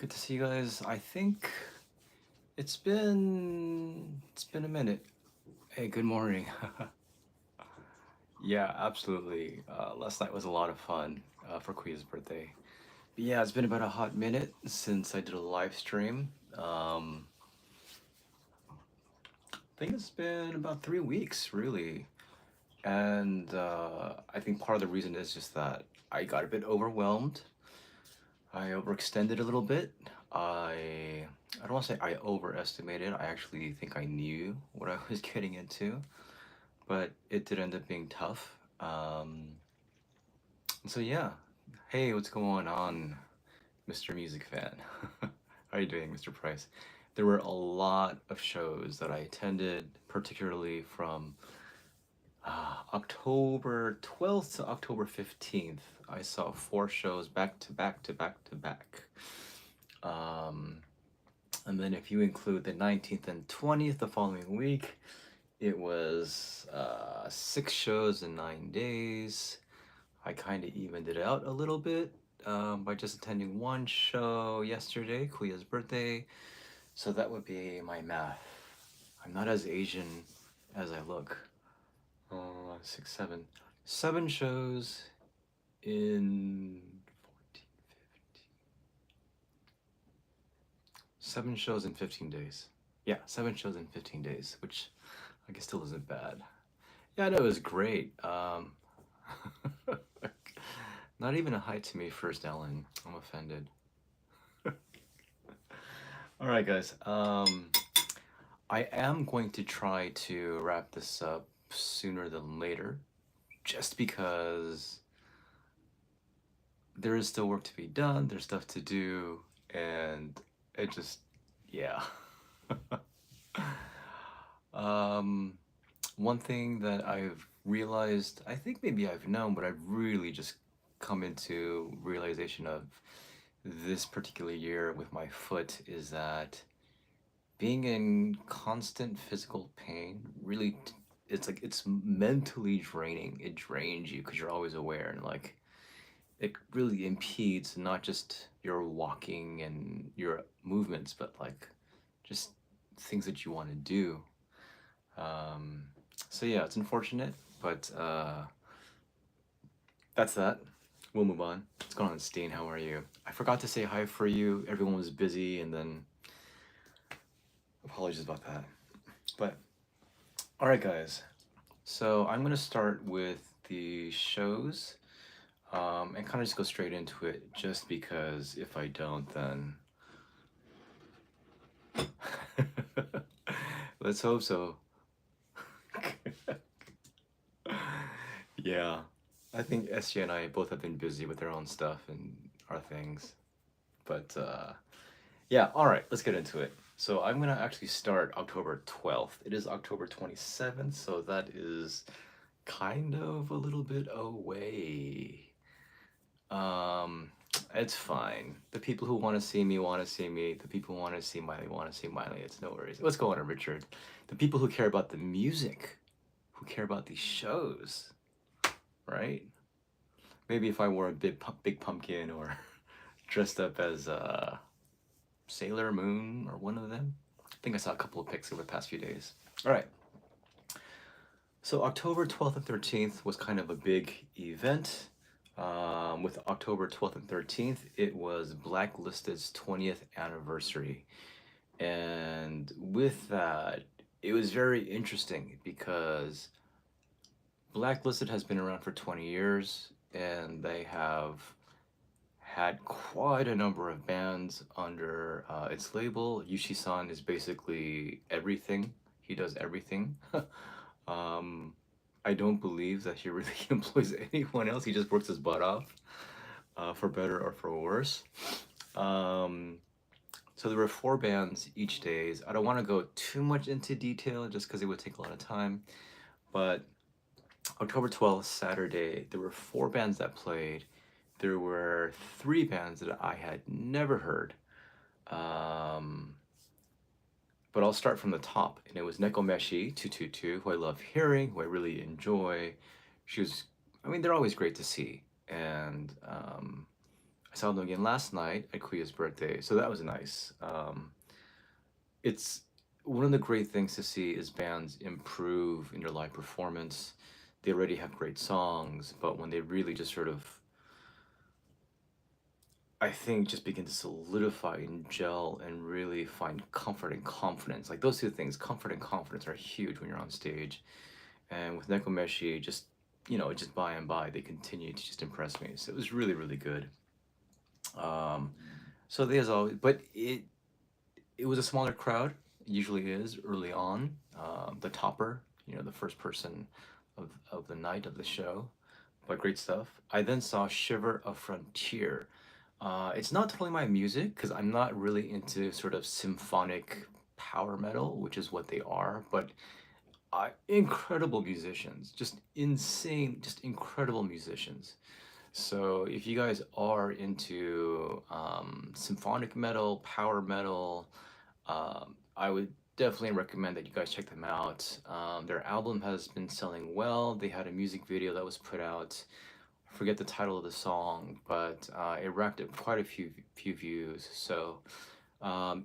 Good to see you guys. I think it's been a minute. Hey, good morning. Yeah, absolutely. Last night was a lot of fun for Kuya's birthday. But yeah, it's been about a hot minute since I did a live stream. I think it's been about 3 weeks, really. And I think part of the reason is just that I got a bit overwhelmed. I overextended a little bit. I don't want to say I overestimated. I actually think I knew what I was getting into, but it did end up being tough. So yeah. Hey, what's going on, Mr. Music Fan? How are you doing, Mr. Price? There were a lot of shows that I attended, particularly from October 12th to October 15th. I saw four shows back to back to back to back. Um, and then if you include the 19th and 20th the following week, it was 6 shows in 9 days. I kind of evened it out a little bit by just attending one show yesterday, Kuya's birthday. So that would be my math. I'm not as Asian as I look. 6, 7. 7 shows in 14, 15. 7 shows in 15 days. Yeah, 7 shows in 15 days, which I guess still isn't bad. Yeah, no, it was great. Not even a hi to me first, Ellen. I'm offended. All right, guys. I am going to try to wrap this up sooner than later, just because there is still work to be done. There's stuff to do, and it just, yeah. um, One thing that I've realized, I think maybe I've known, but I've really just come into realization of this particular year with my foot is that being in constant physical pain really it's like it's mentally draining. It drains you because you're always aware, and like it really impedes not just your walking and your movements, but like just things that you want to do. um so yeah, it's unfortunate, but that's that. We'll move on. What's going on, Steen? How are you? I forgot to say hi for you. Everyone was busy, and then apologies about that. But all right, guys. So I'm gonna start with the shows, and kind of just go straight into it, just because if I don't, then let's hope so. Yeah, I think SJ and I both have been busy with our own stuff and our things, but yeah. All right, let's get into it. So I'm gonna actually start October 12th. It is October 27th, so that is kind of a little bit away. Um, it's fine. The people who want to see me want to see me. The people who want to see Miley want to see Miley. It's no worries. What's going on, Richard? The people who care about the music, who care about these shows, right? Maybe if I wore a big pumpkin or dressed up as Sailor Moon or one of them. I think I saw a couple of pics over the past few days. All right. So October 12th and 13th was kind of a big event. With October 12th and 13th, it was Blacklisted's 20th anniversary. And with that, it was very interesting because Blacklisted has been around for 20 years, and they have had quite a number of bands under its label. Yushi-san is basically everything. He does everything. um, I don't believe that he really employs anyone else. He just works his butt off, for better or for worse. Um, so there were four bands each days. I don't want to go too much into detail just because it would take a lot of time. But October 12th, Saturday, there were four bands that played. There were three bands that I had never heard. Um, but I'll start from the top. And it was Nekomeshi 222, who I love hearing, who I really enjoy. She was, I mean, they're always great to see. And I saw them again last night at Kuya's birthday, so that was nice. It's one of the great things to see is bands improve in their live performance. They already have great songs, but when they really just sort of, I think, just begin to solidify and gel and really find comfort and confidence. Like those two things, comfort and confidence, are huge when you're on stage. And with Nekomeshi, just just by and by, they continue to just impress me. So it was really, really good. Um, so there's always, but it was a smaller crowd. It usually is early on. The topper, the first person of the night of the show, but great stuff. I then saw Shiver of Frontier. It's not totally my music because I'm not really into sort of symphonic power metal, which is what they are, but incredible musicians, just insane, just incredible musicians. So if you guys are into symphonic metal, power metal, I would definitely recommend that you guys check them out. Their album has been selling well. They had a music video that was put out. I forget the title of the song, but it racked up quite a few views. So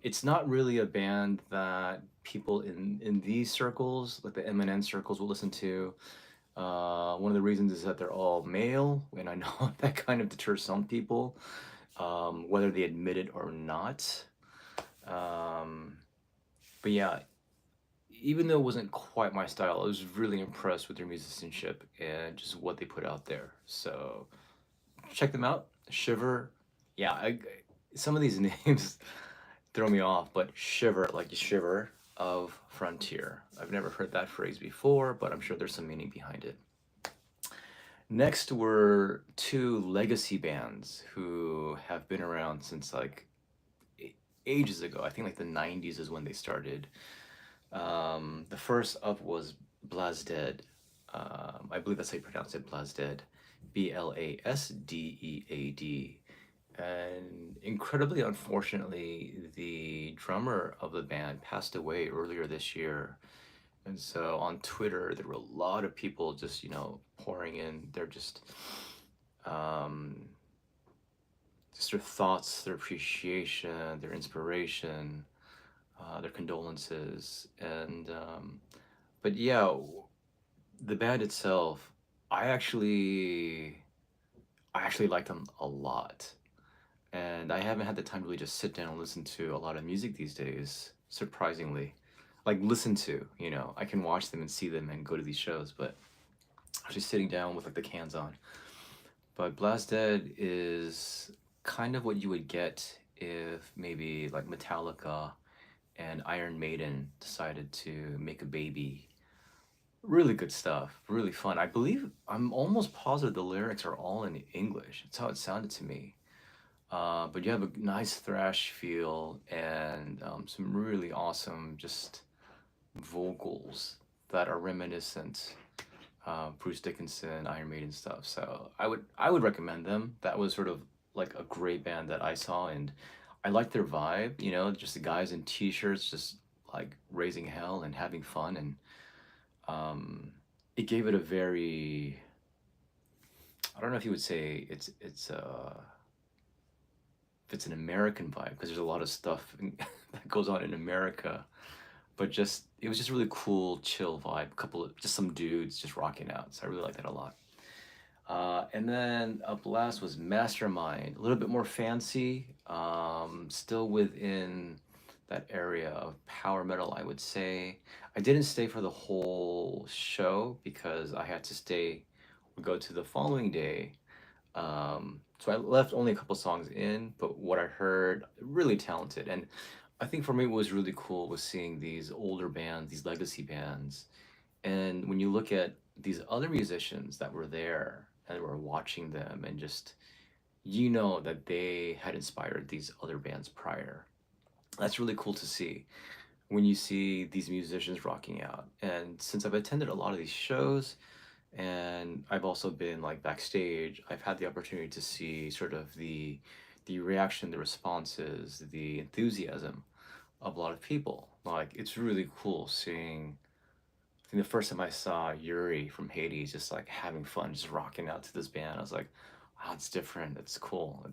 it's not really a band that people in these circles, like the MNN circles, will listen to. One of the reasons is that they're all male, and I know that kind of deters some people, whether they admit it or not. Um, but yeah, even though it wasn't quite my style, I was really impressed with their musicianship and just what they put out there. So check them out. Shiver, yeah, some of these names throw me off, but Shiver, like you shiver of Frontier. I've never heard that phrase before, but I'm sure there's some meaning behind it. Next were two legacy bands who have been around since like ages ago. I think like the 90s is when they started. The first up was Blasdead. I believe that's how you pronounce it, Blasdead. Blasdead. And incredibly unfortunately, the drummer of the band passed away earlier this year. And so on Twitter, there were a lot of people just, pouring in. They're um, just their thoughts, their appreciation, their inspiration, their condolences. But yeah, the band itself, I actually, I actually like them a lot. And I haven't had the time to really just sit down and listen to a lot of music these days, surprisingly. Like listen to, I can watch them and see them and go to these shows, but actually sitting down with like the cans on. But Blasted is kind of what you would get if maybe like Metallica and Iron Maiden decided to make a baby. Really good stuff, really fun. I believe, I'm almost positive the lyrics are all in English. That's how it sounded to me. But you have a nice thrash feel and some really awesome just vocals that are reminiscent Bruce Dickinson, Iron Maiden stuff. So I would recommend them. That was sort of like a great band that I saw, and I liked their vibe. Just the guys in t-shirts, just like raising hell and having fun, and it gave it a very, I don't know if you would say if it's an American vibe, because there's a lot of stuff that goes on in America, but just it was just a really cool, chill vibe. A couple of just some dudes just rocking out. So I really like that a lot. And then up last was Mastermind, a little bit more fancy, still within that area of power metal, I would say. I didn't stay for the whole show because I had to stay, go to the following day. So I left only a couple songs in, but what I heard, really talented. And I think for me, what was really cool was seeing these older bands, these legacy bands. And when you look at these other musicians that were there and were watching them, and just, that they had inspired these other bands prior. That's really cool to see when you see these musicians rocking out. And since I've attended a lot of these shows, and I've also been like backstage, I've had the opportunity to see sort of the reaction, the responses, the enthusiasm of a lot of people. Like it's really cool seeing. I think the first time I saw Yuri from HADES just like having fun, just rocking out to this band, I was like, wow, it's different. It's cool.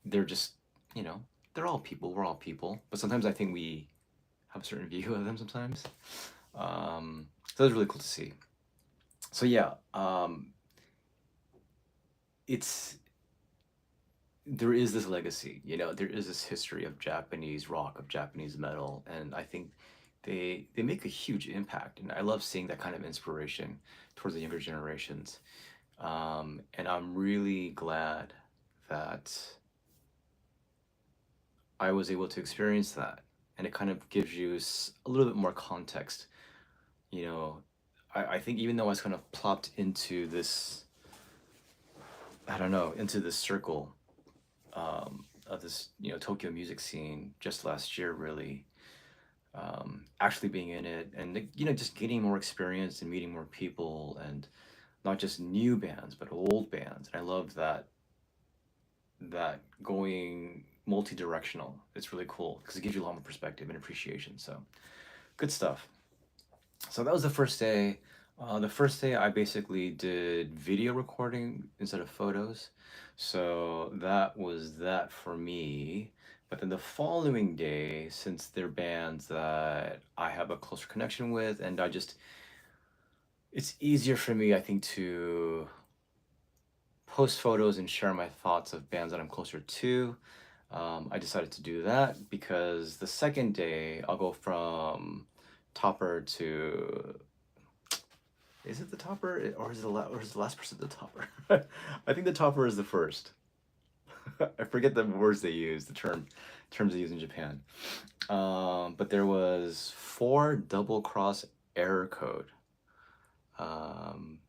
they're just, you know, they're all people. We're all people. But sometimes I think we have a certain view of them sometimes. So it was really cool to see. So yeah, it's there is this legacy, you know, there is this history of Japanese rock, of Japanese metal, and I think they make a huge impact, and I love seeing that kind of inspiration towards the younger generations. And I'm really glad that I was able to experience that, and it kind of gives you a little bit more context. You know, I think even though I was kind of plopped into this, I don't know, into this circle of this, you know, Tokyo music scene just last year, really, actually being in it, and you know, just getting more experience and meeting more people, and not just new bands but old bands. And I love that going multi-directional. It's really cool because it gives you a lot more perspective and appreciation. So good stuff. So that was the first day. The first day I basically did video recording instead of photos. So that was that for me. But then the following day, since they're bands that I have a closer connection with, and it's easier for me, I think, to post photos and share my thoughts of bands that I'm closer to. I decided to do that because the second day I'll go from topper to, is it the topper or or is the last person the topper? I think the topper is the first. I forget the words they use, the terms they use in Japan. But there was 4 double cross error code. Um,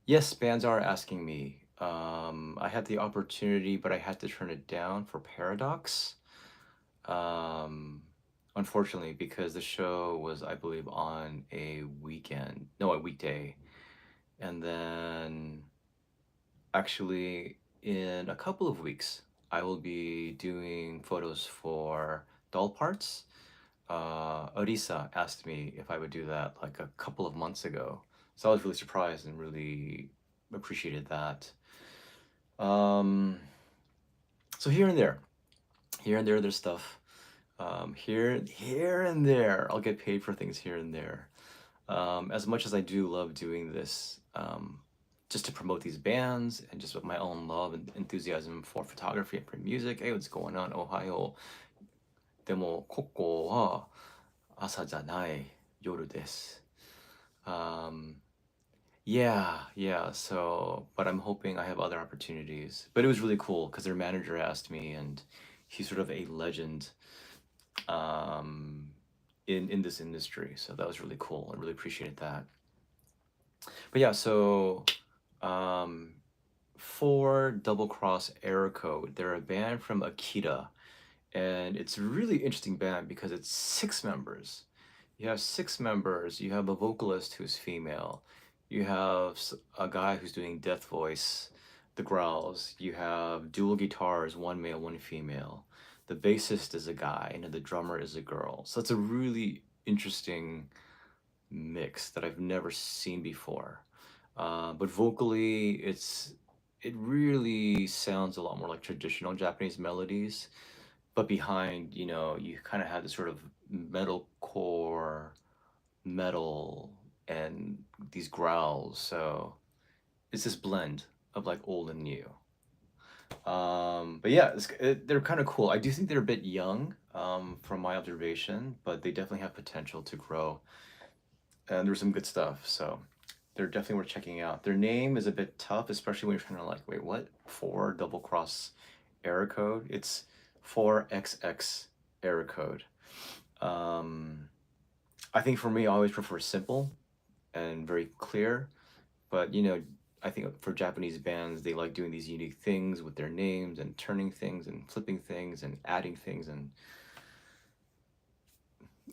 yes, bands are asking me. I had the opportunity, but I had to turn it down for Paradox. Um, Unfortunately, because the show was, I believe, on a weekend, no, a weekday. And then actually, in a couple of weeks, I will be doing photos for Doll Parts. Arisa asked me if I would do that like a couple of months ago. So I was really surprised and really appreciated that. Um, so here and there, there's stuff. Here and there, I'll get paid for things here and there. As much as I do love doing this, just to promote these bands and just with my own love and enthusiasm for photography and for music. Hey, what's going on, Ohio? でもここは朝じゃない夜です。Um, yeah. So, but I'm hoping I have other opportunities. But it was really cool because their manager asked me, and he's sort of a legend um, in this industry. So that was really cool. I really appreciated that. But yeah, so um, for Double Cross Error Code, they're a band from Akita, and it's a really interesting band because it's 6 members. You have 6 members. You have a vocalist who's female. You have a guy who's doing death voice, the growls. You have dual guitars, one male, one female. The bassist is a guy, and the drummer is a girl. So it's a really interesting mix that I've never seen before. But vocally, it really sounds a lot more like traditional Japanese melodies. But behind, you know, you kind of have this sort of metalcore metal and these growls. So it's this blend of like old and new. But yeah, they're kind of cool. I do think they're a bit young, from my observation, but they definitely have potential to grow. And there's some good stuff. So they're definitely worth checking out. Their name is a bit tough, especially when you're trying to like, wait, what? 4 double cross error code? It's 4XX error code. Um, I think for me, I always prefer simple and very clear. But you know, I think for Japanese bands, they like doing these unique things with their names and turning things and flipping things and adding things, and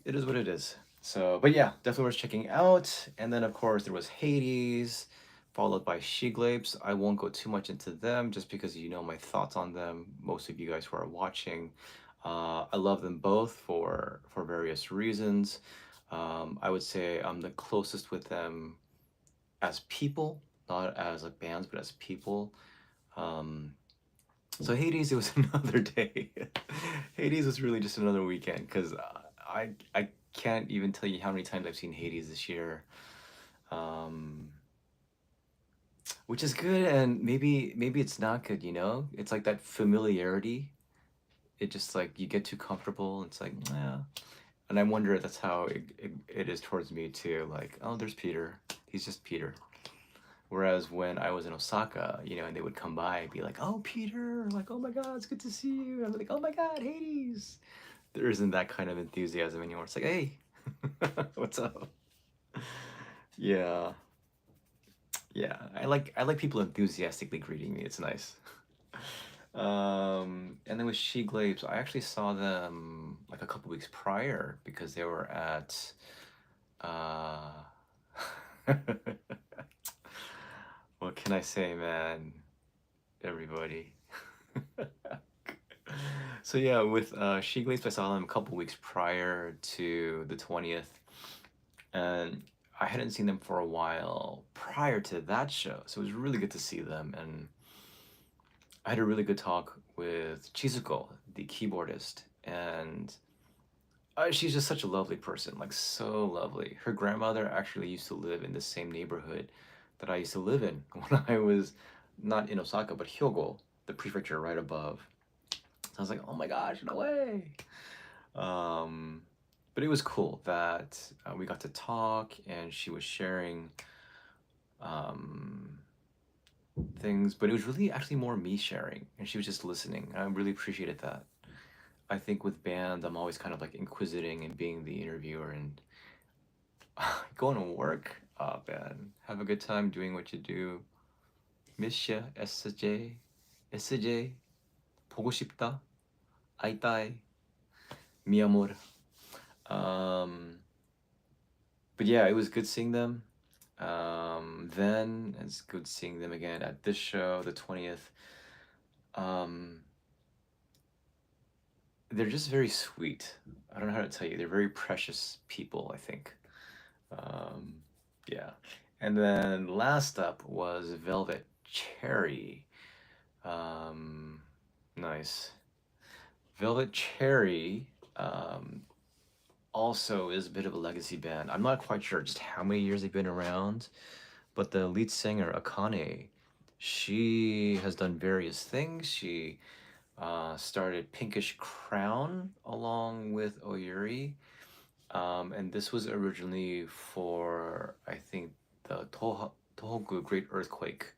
it is what it is. So, but yeah, definitely worth checking out. And then of course there was HADES, followed by Sheglapes. I won't go too much into them just because you know my thoughts on them. Most of you guys who are watching, I love them both for various reasons. I would say I'm the closest with them as people, not as like bands, but as people. Um, So Hades, it was another day. Hades was really just another weekend because I can't even tell you how many times I've seen Hades this year, um, which is good and maybe it's not good. You know, it's like that familiarity. It just like you get too comfortable. It's like yeah, and I wonder if that's how it is towards me too. Like oh, there's Peter. He's just Peter. Whereas when I was in Osaka, you know, and they would come by and be like, "Oh, Peter!" Like, "Oh my God, it's good to see you." And I'm like, "Oh my God, Hades!" There isn't that kind of enthusiasm anymore. It's like, "Hey, what's up?" Yeah, yeah. I like people enthusiastically greeting me. It's nice. And then with Sheglapes, I actually saw them like a couple weeks prior because they were at uh what can I say, man? Everybody. So yeah, with She Glazed, I saw them a couple weeks prior to the 20th, and I hadn't seen them for a while prior to that show, so it was really good to see them. And I had a really good talk with Chizuko, the keyboardist, and she's just such a lovely person, like so lovely. Her grandmother actually used to live in the same neighborhood that I used to live in when I was not in Osaka, but Hyogo, the prefecture right above. So I was like, oh my gosh, no way. Um, but it was cool that we got to talk and she was sharing um, things, but it was really actually more me sharing and she was just listening. I really appreciated that. I think with bands, I'm always kind of like inquisiting and being the interviewer and going to work. Oh man, have a good time doing what you do. Miss ya, SJ, SJ, 보고 싶다, 아이따이, mi amor. Um, but yeah, it was good seeing them. Then it's good seeing them again at this show, the 20th. Um, they're just very sweet. I don't know how to tell you. They're very precious people, I think. Um, yeah. And then last up was Velvet Cherry. Um, nice. Velvet Cherry also is a bit of a legacy band. I'm not quite sure just how many years they've been around, but the lead singer, Akane, she has done various things. She started Pinkish Crown along with Oyuri. And this was originally for, I think, the Tohoku Great Earthquake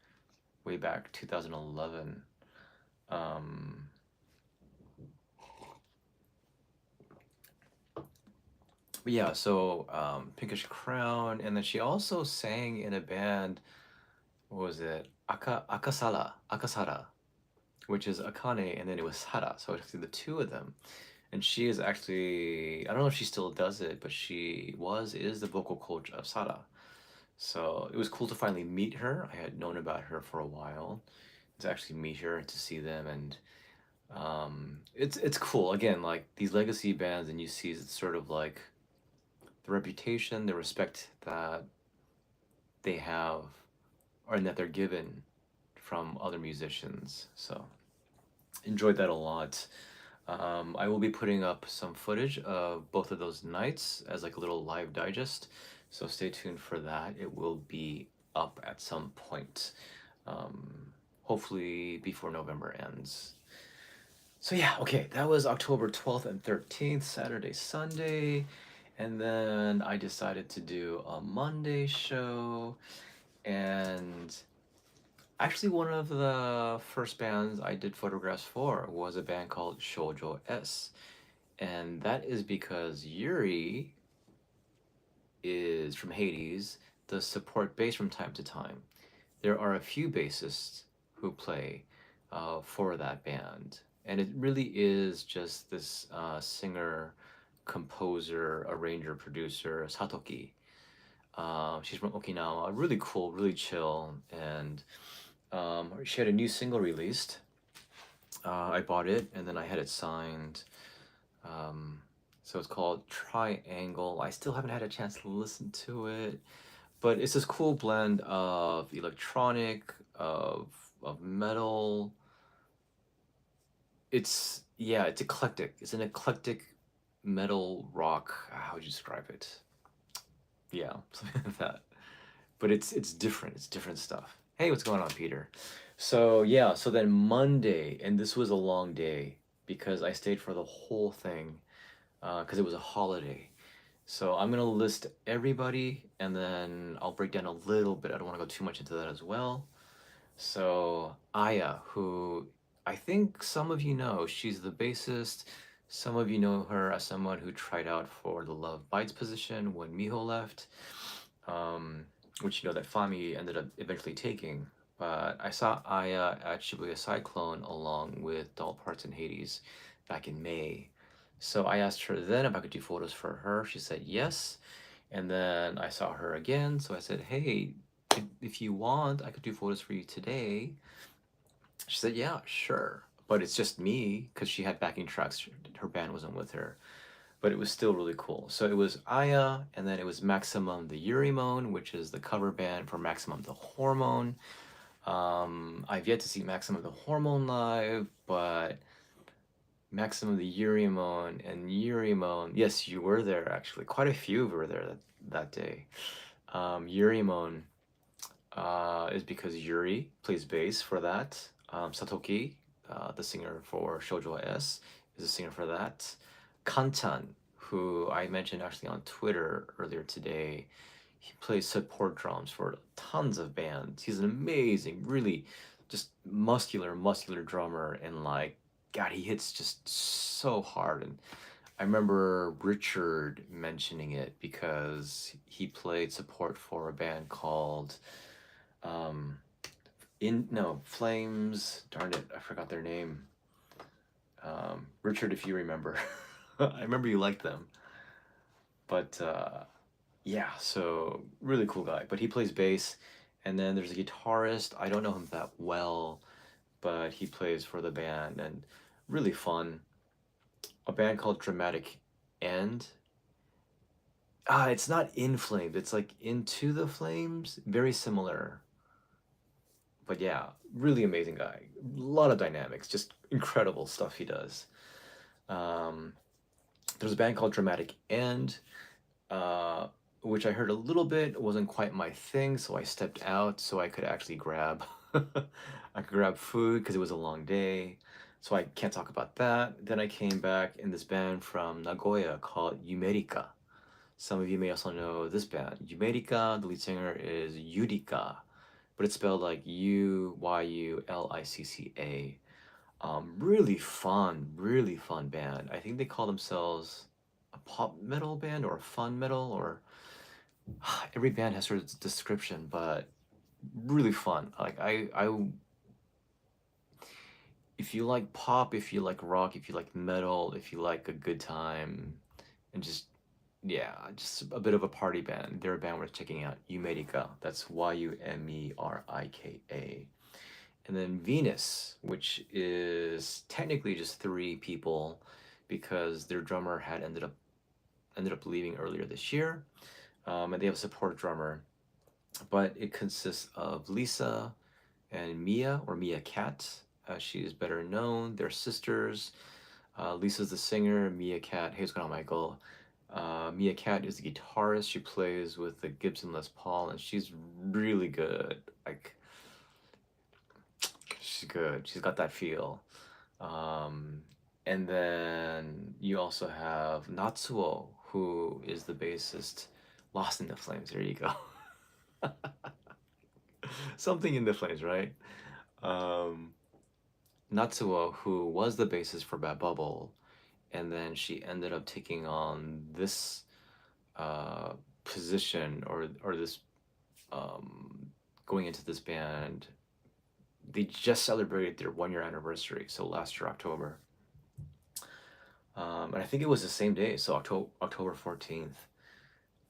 way back 2011. Um, but yeah, so Pinkish Crown, and then she also sang in a band. What was it? Akasara, which is Akane, and then it was Sara. So it's actually the two of them. And she is actually, I don't know if she still does it, but is the vocal coach of Sara. So it was cool to finally meet her. I had known about her for a while. To actually meet her and to see them, and it's cool. Again, like these legacy bands, and you see it's sort of like the reputation, the respect that they have, or that they're given from other musicians. So enjoyed that a lot. I will be putting up some footage of both of those nights as like a little live digest. So stay tuned for that. It will be up at some point. Hopefully before November ends. So yeah, okay, that was October 12th and 13th, Saturday, Sunday. And then I decided to do a Monday show. And actually, one of the first bands I did photographs for was a band called Shoujo S. And that is because Yuri is from Hades, does support bass from time to time. There are a few bassists who play for that band. And it really is just this singer, composer, arranger, producer, Satoki. She's from Okinawa, really cool, really chill, and she had a new single released. I bought it and then I had it signed. Um, so it's called Triangle. I still haven't had a chance to listen to it, but it's this cool blend of electronic, of metal, it's eclectic. It's an eclectic metal rock. How would you describe it? Yeah, something like that. But it's different. It's different stuff. Hey, what's going on, Peter? So yeah, so then Monday, and this was a long day because I stayed for the whole thing because it was a holiday. So I'm gonna list everybody, and then I'll break down a little bit. I don't want to go too much into that as well. So Aya, who I think some of you know, she's the bassist. Some of you know her as someone who tried out for the Love Bites position when Miho left, um, which you know that Fami ended up eventually taking. But I saw Aya at Shibuya Cyclone along with Doll Parts and Hades back in May. So I asked her then if I could do photos for her. She said yes. And then I saw her again. So I said, hey, if you want, I could do photos for you today. She said, yeah, sure. But it's just me because she had backing tracks. Her band wasn't with her. But it was still really cool. So it was Aya, and then it was Maximum the Yurimon, which is the cover band for Maximum the Hormone. I've yet to see Maximum the Hormone live, but Maximum the Yurimon and Yurimon, yes, you were there actually. Quite a few were there that day. Yurimon is because Yuri plays bass for that. Satoki, the singer for Shoujo S, is a singer for that. Kantan, who I mentioned actually on Twitter earlier today, he plays support drums for tons of bands. He's an amazing, really just muscular drummer, and like, God, he hits just so hard. And I remember Richard mentioning it because he played support for a band called um, in no Flames. Darn it, I forgot their name. Richard, if you remember, I remember you liked them. But yeah, so really cool guy. But he plays bass, and then there's a guitarist. I don't know him that well, but he plays for the band and really fun. A band called Dramatic End. It's not In Flames. It's like Into the Flames. Very similar. But yeah, really amazing guy. A lot of dynamics, just incredible stuff he does. Um, there's a band called Dramatic End, uh, which I heard a little bit. It wasn't quite my thing, so I stepped out so I could actually grab I could grab food because it was a long day. So I can't talk about that. Then I came back in this band from Nagoya called Yumerika. Some of you may also know this band. Yumerika, the lead singer is Yurika, but it's spelled like Uyulicca. Really fun band. I think they call themselves a pop metal band or a fun metal, or every band has sort of description, but really fun. Like if you like pop, if you like rock, if you like metal, if you like a good time, and just yeah, just a bit of a party band. They're a band worth checking out. Yumerika. That's Yumerika. And then Venus, which is technically just three people because their drummer had ended up leaving earlier this year. And they have a support drummer, but it consists of Lisa and Mia, or Mia Cat. She is better known. They're sisters. Lisa's the singer. Mia Cat. Hey, what's going on, Michael? Mia Cat is the guitarist. She plays with the Gibson Les Paul, and she's really good. Like, she's good. She's got that feel. Um, and then you also have Natsuo, who is the bassist. Lost in the Flames. There you go. Something in the Flames, right? Um, Natsuo, who was the bassist for Bad Bubble, and then she ended up taking on this uh, position, or this going into this band. They just celebrated their 1 year anniversary, so last year October, and I think it was the same day, so October 14th.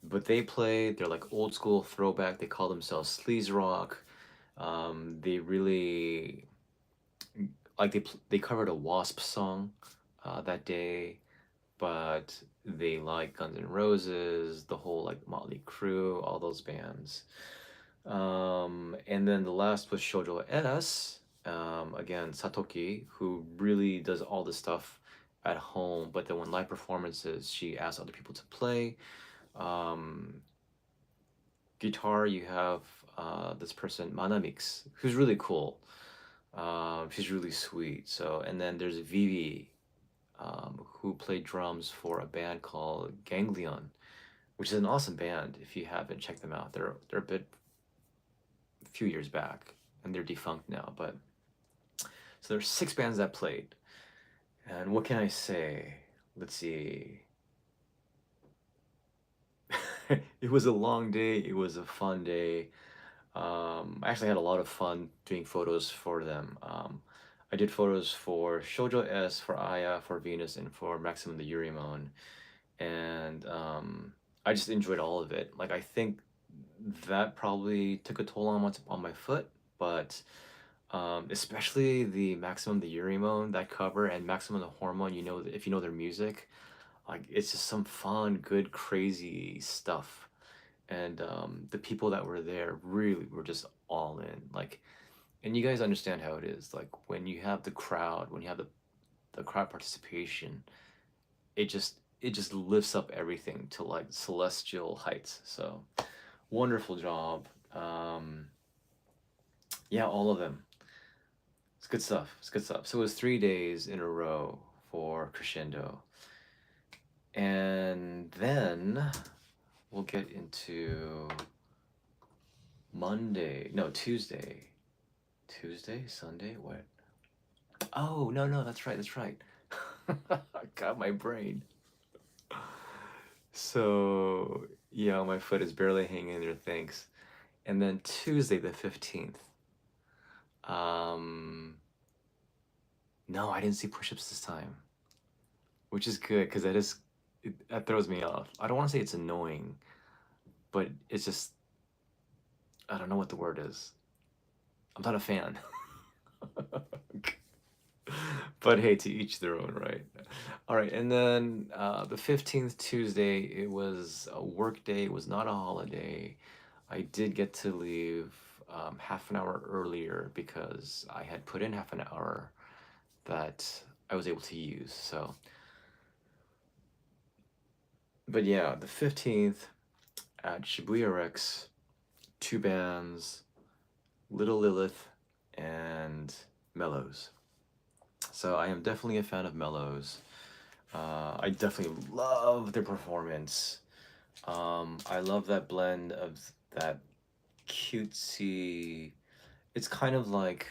But they played. They're like old school throwback. They call themselves sleaze rock. They really like they covered a Wasp song that day, but they like Guns N' Roses, the whole like Motley Crue, all those bands. And then the last was Shoujo S, Again, Satoki, who really does all the stuff at home, but then when live performances, she asks other people to play. Um, Guitar, you have this person, Manamix, who's really cool. She's really sweet. So, and then there's Vivi, who played drums for a band called Ganglion, which is an awesome band. If you haven't checked them out, they're a few years back, and they're defunct now. But so there's 6 bands that played, and what can I say? Let's see. It was a long day. It was a fun day. I actually had a lot of fun doing photos for them. I did photos for Shoujo S, for Aya, for Venus, and for Maximum the Yurimon, and I just enjoyed all of it. Like I think that probably took a toll on my foot, but especially the Maximum the Yurimon, that cover, and Maximum the Hormone. You know, if you know their music, like it's just some fun, good, crazy stuff. And the people that were there really were just all in. Like, and you guys understand how it is. Like when you have the crowd, when you have the crowd participation, it just lifts up everything to like celestial heights. So wonderful job. Yeah, all of them. It's good stuff. It's good stuff. So it was 3 days in a row for Crescendo. And then we'll get into Monday. No, Tuesday. Tuesday? Sunday? What? Oh, no, no, that's right, that's right. I got my brain. So, yeah, my foot is barely hanging in there, thanks. And then Tuesday the 15th. Um, no, I didn't see push-ups this time, which is good because that throws me off. I don't want to say it's annoying, but it's just I don't know what the word is. I'm not a fan. But hey, to each their own, right? All right, and then the 15th, Tuesday, it was a work day. It was not a holiday. I did get to leave half an hour earlier because I had put in half an hour that I was able to use. So, but yeah, the 15th at Shibuya Rex, 2 bands, Little Lilith and Mellows. So I am definitely a fan of Mellows. I definitely love their performance. I love that blend of that cutesy. It's kind of like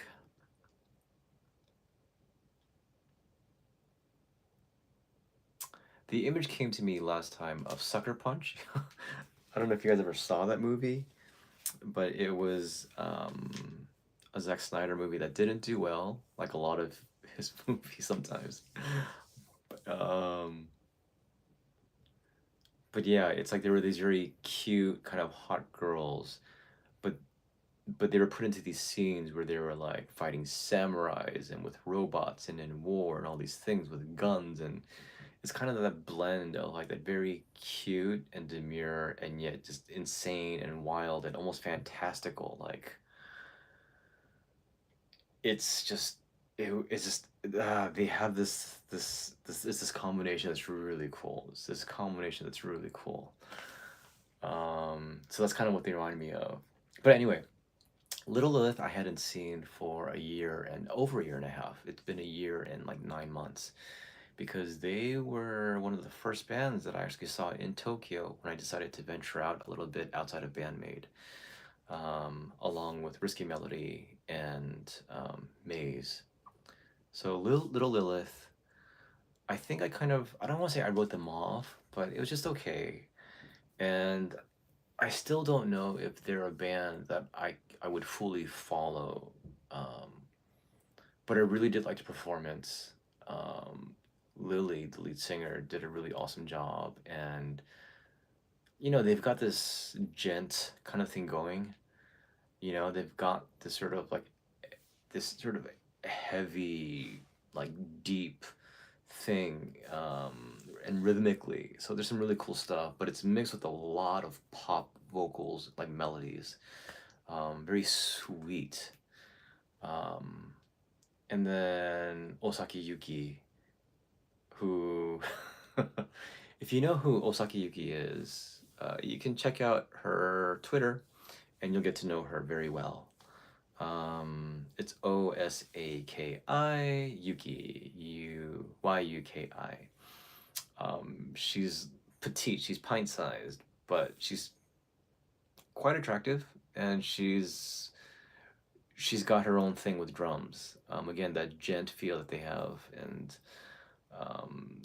the image came to me last time of Sucker Punch. I don't know if you guys ever saw that movie, but it was a Zack Snyder movie that didn't do well, like a lot of his movies sometimes. Um, but yeah, it's like there were these very cute, kind of hot girls, but they were put into these scenes where they were like fighting samurais and with robots and in war and all these things with guns, and it's kind of that blend of like that very cute and demure and yet just insane and wild and almost fantastical. Like it's just it's just they have this combination that's really cool. It's this combination that's really cool. So that's kind of what they remind me of. But anyway, Little Lilith I hadn't seen for a year and over a year and a half. It's been a year and like 9 months because they were one of the first bands that I actually saw in Tokyo when I decided to venture out a little bit outside of Bandmade, along with Risky Melody and Maze. So Little Lilith, I think I don't want to say I wrote them off, but it was just okay. And I still don't know if they're a band that I would fully follow. Um, but I really did like the performance. Lily, the lead singer, did a really awesome job, and they've got this gent kind of thing going. They've got this sort of heavy, like deep thing, and rhythmically. So there's some really cool stuff, but it's mixed with a lot of pop vocals, like melodies. Very sweet. Um, And then Osaki Yuki, who, if you know who Osaki Yuki is, you can check out her Twitter and you'll get to know her very well. It's Osaki Yuki, Yuki. She's petite, she's pint-sized, but she's quite attractive, and she's got her own thing with drums. Again, that gent feel that they have, and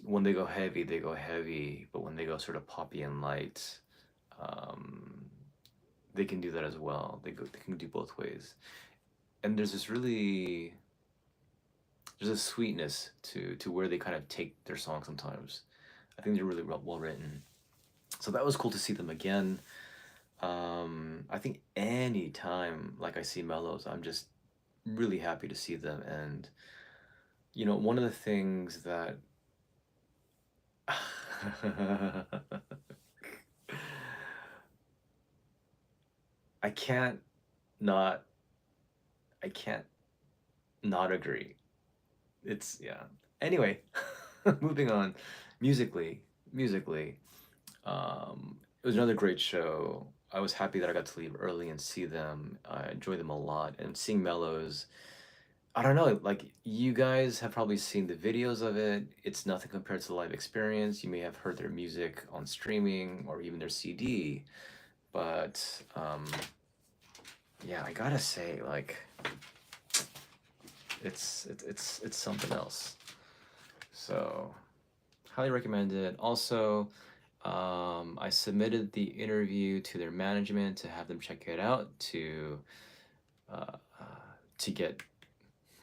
when they go heavy, but when they go sort of poppy and light, um, they can do that as well. They can do both ways, and there's a sweetness to where they kind of take their songs sometimes. I think they're really well written. So that was cool to see them again. I think any time like I see Mellows, I'm just really happy to see them. And one of the things that I can't not I can't not agree. It's yeah. Anyway, moving on. Musically, it was another great show. I was happy that I got to leave early and see them. I enjoyed them a lot. And seeing Mellows, I don't know, like you guys have probably seen the videos of it. It's nothing compared to the live experience. You may have heard their music on streaming or even their CD, but yeah, I gotta say, like, it's something else. So, highly recommend it. Also, I submitted the interview to their management to have them check it out uh, uh, to get.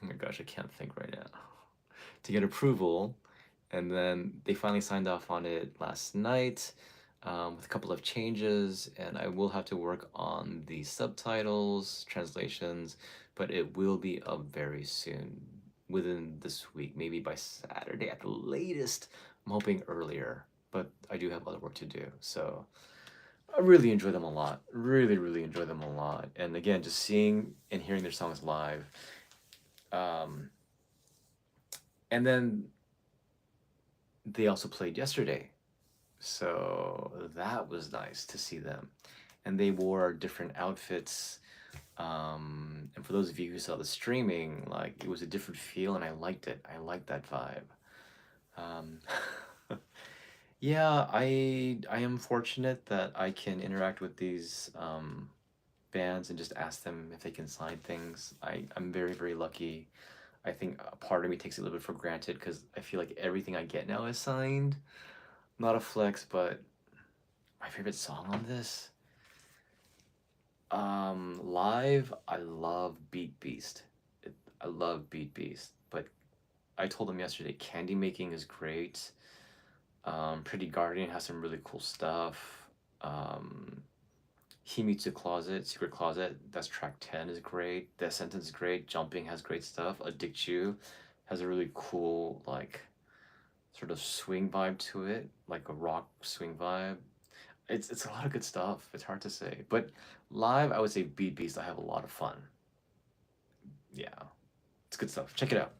Oh my gosh, I can't think right now. To get approval, and then they finally signed off on it last night with a couple of changes, and I will have to work on the subtitles, translations, but it will be up very soon, within this week, maybe by Saturday at the latest. I'm hoping earlier, but I do have other work to do, so I really enjoy them a lot. Really, really enjoy them a lot. And again, just seeing and hearing their songs live. Um, and then they also played yesterday. So that was nice to see them. And they wore different outfits. And for those of you who saw the streaming, like it was a different feel and I liked it. I liked that vibe. Um, yeah, I am fortunate that I can interact with these bands and just ask them if they can sign things. I'm very, very lucky. I think a part of me takes it a little bit for granted because I feel like everything I get now is signed. Not a flex, but my favorite song on this, live, I love Beat Beast. I love Beat Beast, but I told them yesterday, Candy Making is great. Pretty Guardian has some really cool stuff. Um, Himitsu Closet, Secret Closet, that's track 10 is great. That Sentence is great. Jumping has great stuff. Addict You has a really cool, like, sort of swing vibe to it, like a rock swing vibe. It's a lot of good stuff. It's hard to say, but live, I would say Beat Beast. I have a lot of fun. Yeah, it's good stuff. Check it out.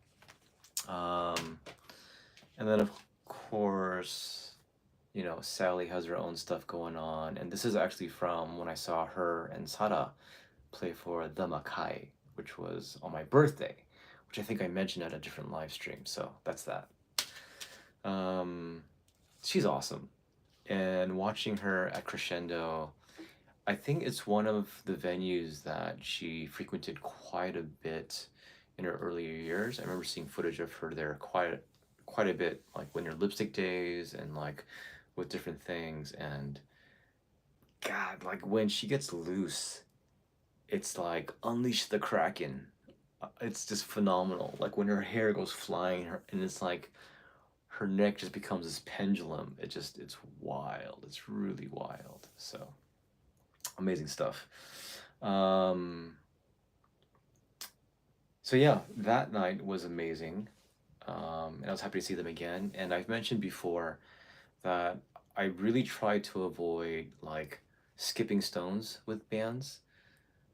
And then of course, Sally has her own stuff going on, and this is actually from when I saw her and Sara play for the Makai, which was on my birthday, which I think I mentioned at a different live stream. So that's that. She's awesome, and watching her at Crescendo, I think it's one of the venues that she frequented quite a bit in her earlier years. I remember seeing footage of her there quite a bit, like when her lipstick days and like with different things. And God, like when she gets loose, it's like Unleash the Kraken. It's just phenomenal. Like when her hair goes flying, and it's like her neck just becomes this pendulum. It's wild. It's really wild. So amazing stuff. So yeah, that night was amazing. And I was happy to see them again. And I've mentioned before that I really try to avoid like skipping stones with bands.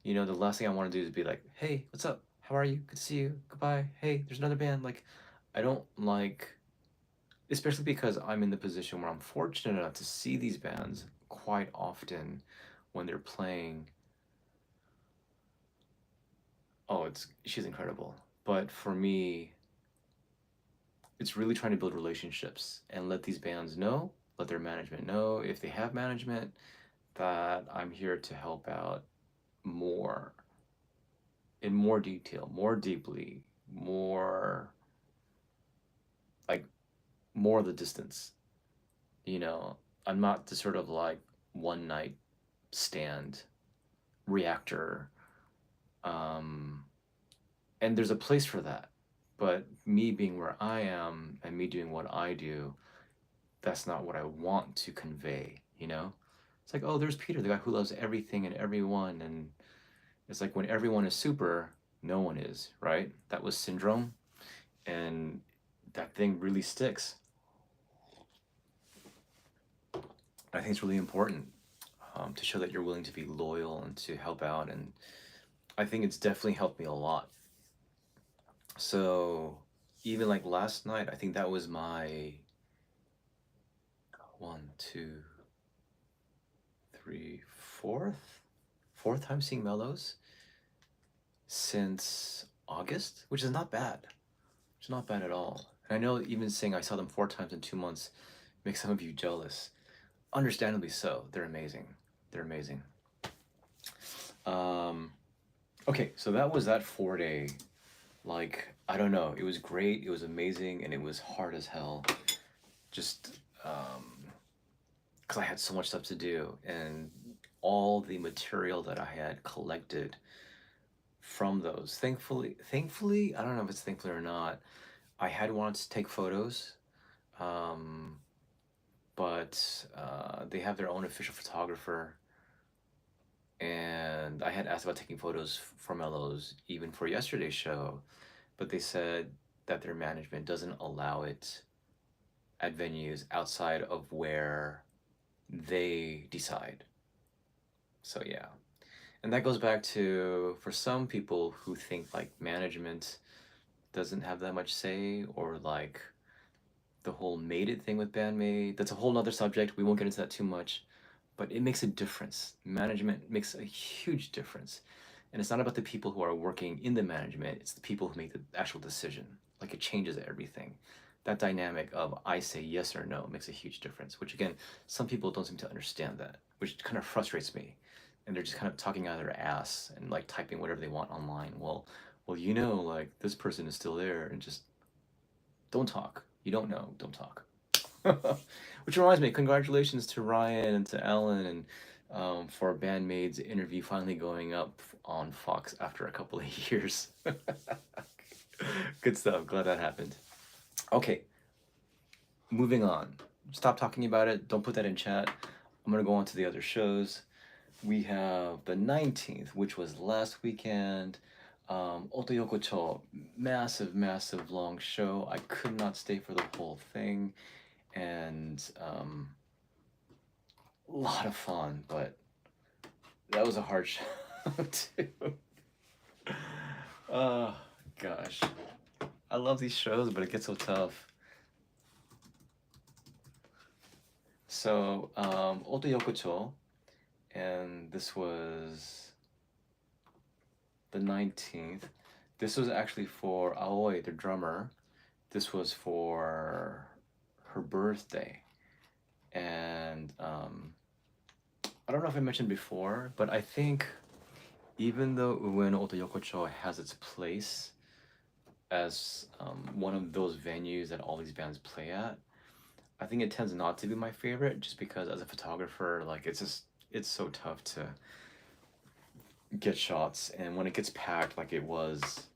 The last thing I want to do is be like, hey, what's up? how are you? Good to see you. Goodbye. Hey, there's another band. Like, I don't like, especially because I'm in the position where I'm fortunate enough to see these bands quite often when they're playing. Oh, she's incredible. But for me, it's really trying to build relationships and let these bands know, let their management know, if they have management, that I'm here to help out more, in more detail, more deeply, more, like, more of the distance. You know, I'm not the sort of like one night stand reactor. Um, and there's a place for that. But me being where I am and me doing what I do, that's not what I want to convey, you know? It's like, oh, there's Peter, the guy who loves everything and everyone. And it's like when everyone is super, no one is, right? That was Syndrome. And that thing really sticks. I think it's really important to show that you're willing to be loyal and to help out. And I think it's definitely helped me a lot. So even like last night, I think that was my one, two, three, fourth time seeing Mellows since August, which is not bad. Which is not bad at all. And I know even saying I saw them 4 times in 2 months makes some of you jealous. Understandably so. They're amazing. They're amazing. Okay, so that was that 4 day. Like, I don't know. It was great. It was amazing, and it was hard as hell. Just because I had so much stuff to do, and all the material that I had collected from those. Thankfully, I don't know if it's thankfully or not. I had wanted to take photos, um, but they have their own official photographer, and I had asked about taking photos for Mellows even for yesterday's show, but they said that their management doesn't allow it at venues outside of where they decide. So yeah. And that goes back to, for some people who think like management doesn't have that much say, or like the whole made it thing with bandmate, that's a whole nother subject. We won't get into that too much, but it makes a difference. Management makes a huge difference. And it's not about the people who are working in the management, it's the people who make the actual decision. Like, it changes everything. That dynamic of I say yes or no makes a huge difference, which again, some people don't seem to understand that, which kind of frustrates me. And they're just kind of talking out of their ass and like typing whatever they want online. Well, like this person is still there, and just don't talk. You don't know, don't talk. Which reminds me, congratulations to Ryan and to Ellen, and for Bandmaid's interview finally going up on Fox after a couple of years. Good stuff. Glad that happened. Okay, moving on. Stop talking about it. Don't put that in chat. I'm going to go on to the other shows. We have the 19th, which was last weekend. Oto Yokocho, massive long show. I could not stay for the whole thing, and a lot of fun, but that was a hard show too. Oh gosh, I love these shows, but it gets so tough. So Oto Yokocho, and this was the 19th. This was actually for Aoi, the drummer. This was for her birthday. And I don't know if I mentioned before, but I think even though Ueno Oto Yokocho has its place as one of those venues that all these bands play at, I think it tends not to be my favorite, just because as a photographer, like, it's so tough to get shots, and when it gets packed like it was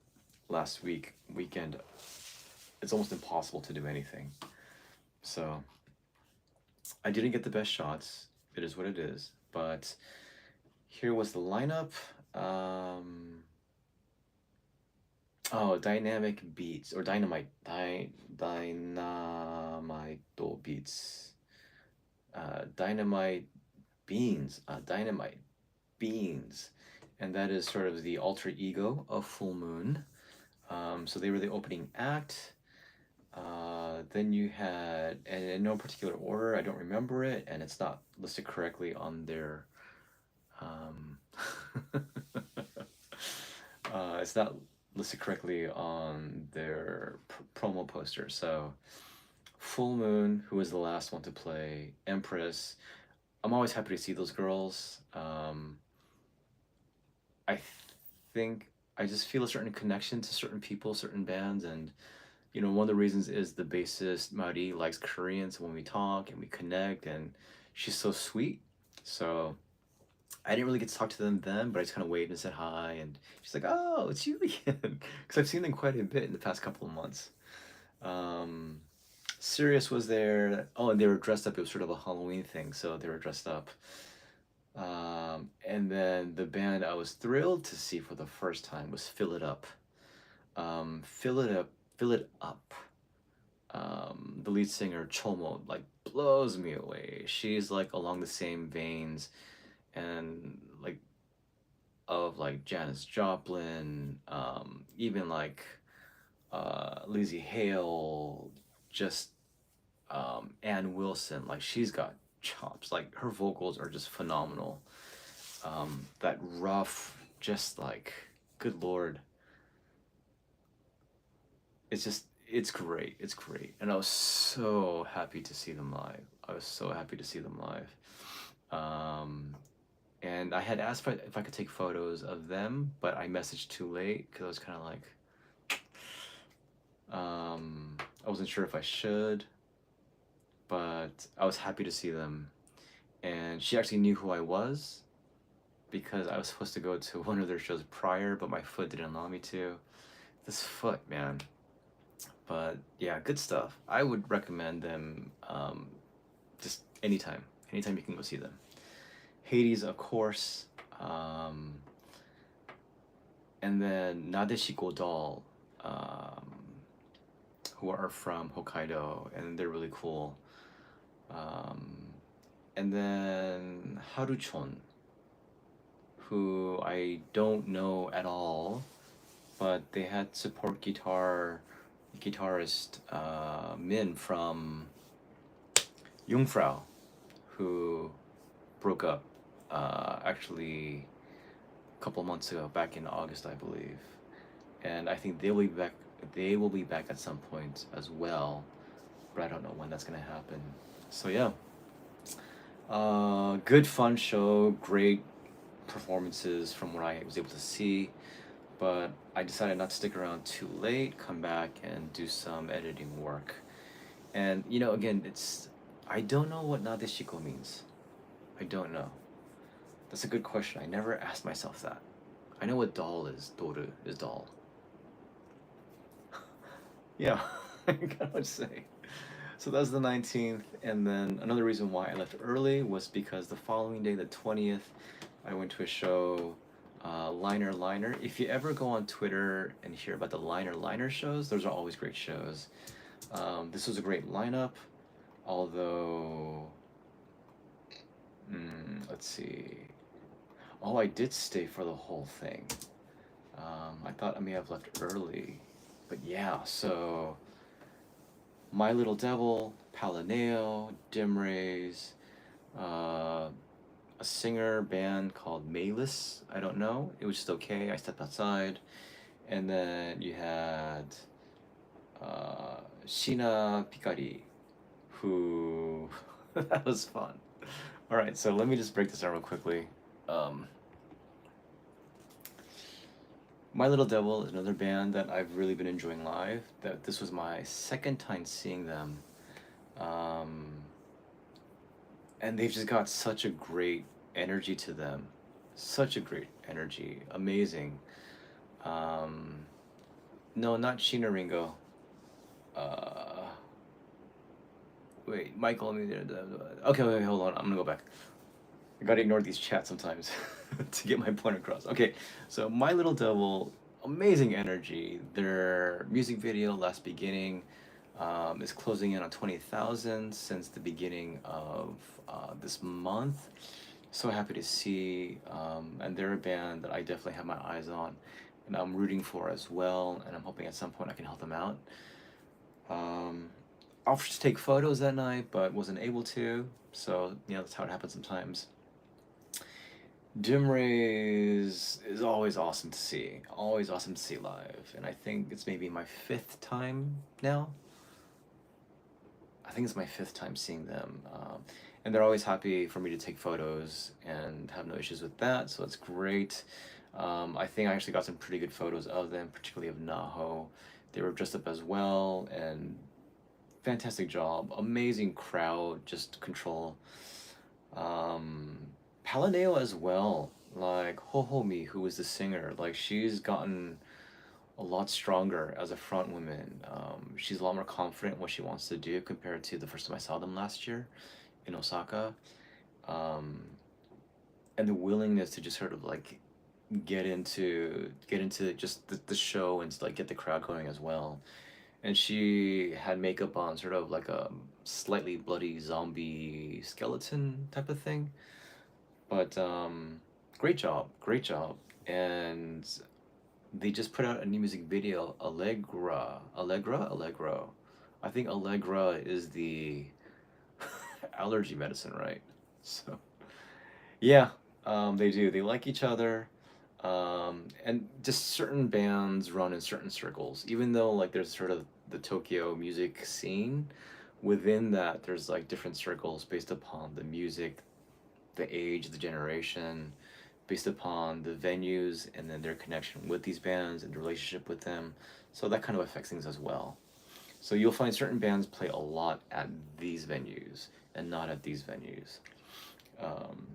last weekend, it's almost impossible to do anything. So I didn't get the best shots. It is what it is. But here was the lineup. Dynamic Beats, or Dynamite Beats. Dynamite Beans. and that is sort of the alter ego of Full Moon. So they were the opening act. Then you had, and in no particular order, I don't remember it, and it's not listed correctly on their. Um, it's not listed correctly on their promo poster. So, Full Moon, who was the last one to play, Empress. I'm always happy to see those girls. I think I just feel a certain connection to certain people, certain bands, and one of the reasons is the bassist Mari likes Korean, so when we talk and we connect, and she's so sweet. So I didn't really get to talk to them then, but I just kind of waved and said hi, and she's like, "Oh, it's you again," because I've seen them quite a bit in the past couple of months. Um, Sirius was there. Oh, and they were dressed up. It was sort of a Halloween thing, so they were dressed up. And then the band I was thrilled to see for the first time was Fill It Up. Fill It Up, Fill It Up. The lead singer Chomo like blows me away. She's like along the same veins and like of like Janis Joplin, even like Lizzie Hale, just Ann Wilson. Like she's got chops. Like her vocals are just phenomenal. That rough, just like, good lord, it's great. It's great, and I was so happy to see them live. I was so happy to see them live. And I had asked if I could take photos of them, but I messaged too late because I was kind of like, I wasn't sure if I should, but I was happy to see them. And she actually knew who I was because I was supposed to go to one of their shows prior, but my foot didn't allow me to. This foot, man. But yeah, good stuff. I would recommend them just anytime. Anytime you can go see them. HADES, of course. And then Nadeshiko Doll, who are from Hokkaido, and they're really cool. And then Haruchon, who I don't know at all, but they had support guitarist Min from Jungfrau, who broke up actually a couple months ago, back in August, I believe. And I think they will be back. They will be back at some point as well, but I don't know when that's gonna happen. So yeah, good fun show, great performances from what I was able to see. But I decided not to stick around too late. Come back and do some editing work. And again, I don't know what Nadeshiko means. I don't know. That's a good question. I never asked myself that. I know what doll is. Doru is doll. Yeah, I got what to say. So that was the 19th, and then another reason why I left early was because the following day, the 20th, I went to a show, Liner Liner. If you ever go on Twitter and hear about the Liner Liner shows, those are always great shows. This was a great lineup, although, let's see. Oh, I did stay for the whole thing. I thought I may have left early, but yeah, so My Little Devil, PaleNeØ, Dimrays, a singer band called Mellows. I don't know. It was just okay. I stepped outside. And then you had Shina Pikari, who that was fun. All right, so let me just break this down real quickly. My Little Devil is another band that I've really been enjoying live. This was my second time seeing them, and they've just got such a great energy to them, such a great energy, amazing. No, not Sheena Ringo. Uh, Wait, Michael. Okay, hold on. I'm gonna go back. I gotta ignore these chats sometimes to get my point across. Okay, so My Little Devil, amazing energy. Their music video, Last Beginning, is closing in on 20,000 since the beginning of this month. so happy to see, and they're a band that I definitely have my eyes on, and I'm rooting for as well, and I'm hoping at some point I can help them out. Um, Offered to take photos that night, but wasn't able to. So that's how it happens sometimes. Dimrays is always awesome to see. Always awesome to see live, and I think it's maybe my fifth time now. I think it's my fifth time seeing them, and they're always happy for me to take photos and have no issues with that. So it's great. I think I actually got some pretty good photos of them, particularly of Naho. They were dressed up as well, and fantastic job. Amazing crowd, just control. Um, PaleNeØ as well. Like Hohomi, who was the singer, like she's gotten a lot stronger as a front woman. She's a lot more confident in what she wants to do compared to the first time I saw them last year in Osaka. Um, and the willingness to just sort of like get into just the show and like get the crowd going as well. And she had makeup on, sort of like a slightly bloody zombie skeleton type of thing. But great job, great job. And they just put out a new music video, Allegro. I think Allegra is the allergy medicine, right? So yeah, they do. They like each other. And just certain bands run in certain circles. Even though like there's sort of the Tokyo music scene, within that there's like different circles based upon the music, the age, the generation, based upon the venues, and then their connection with these bands and the relationship with them. So that kind of affects things as well. So you'll find certain bands play a lot at these venues and not at these venues. Um,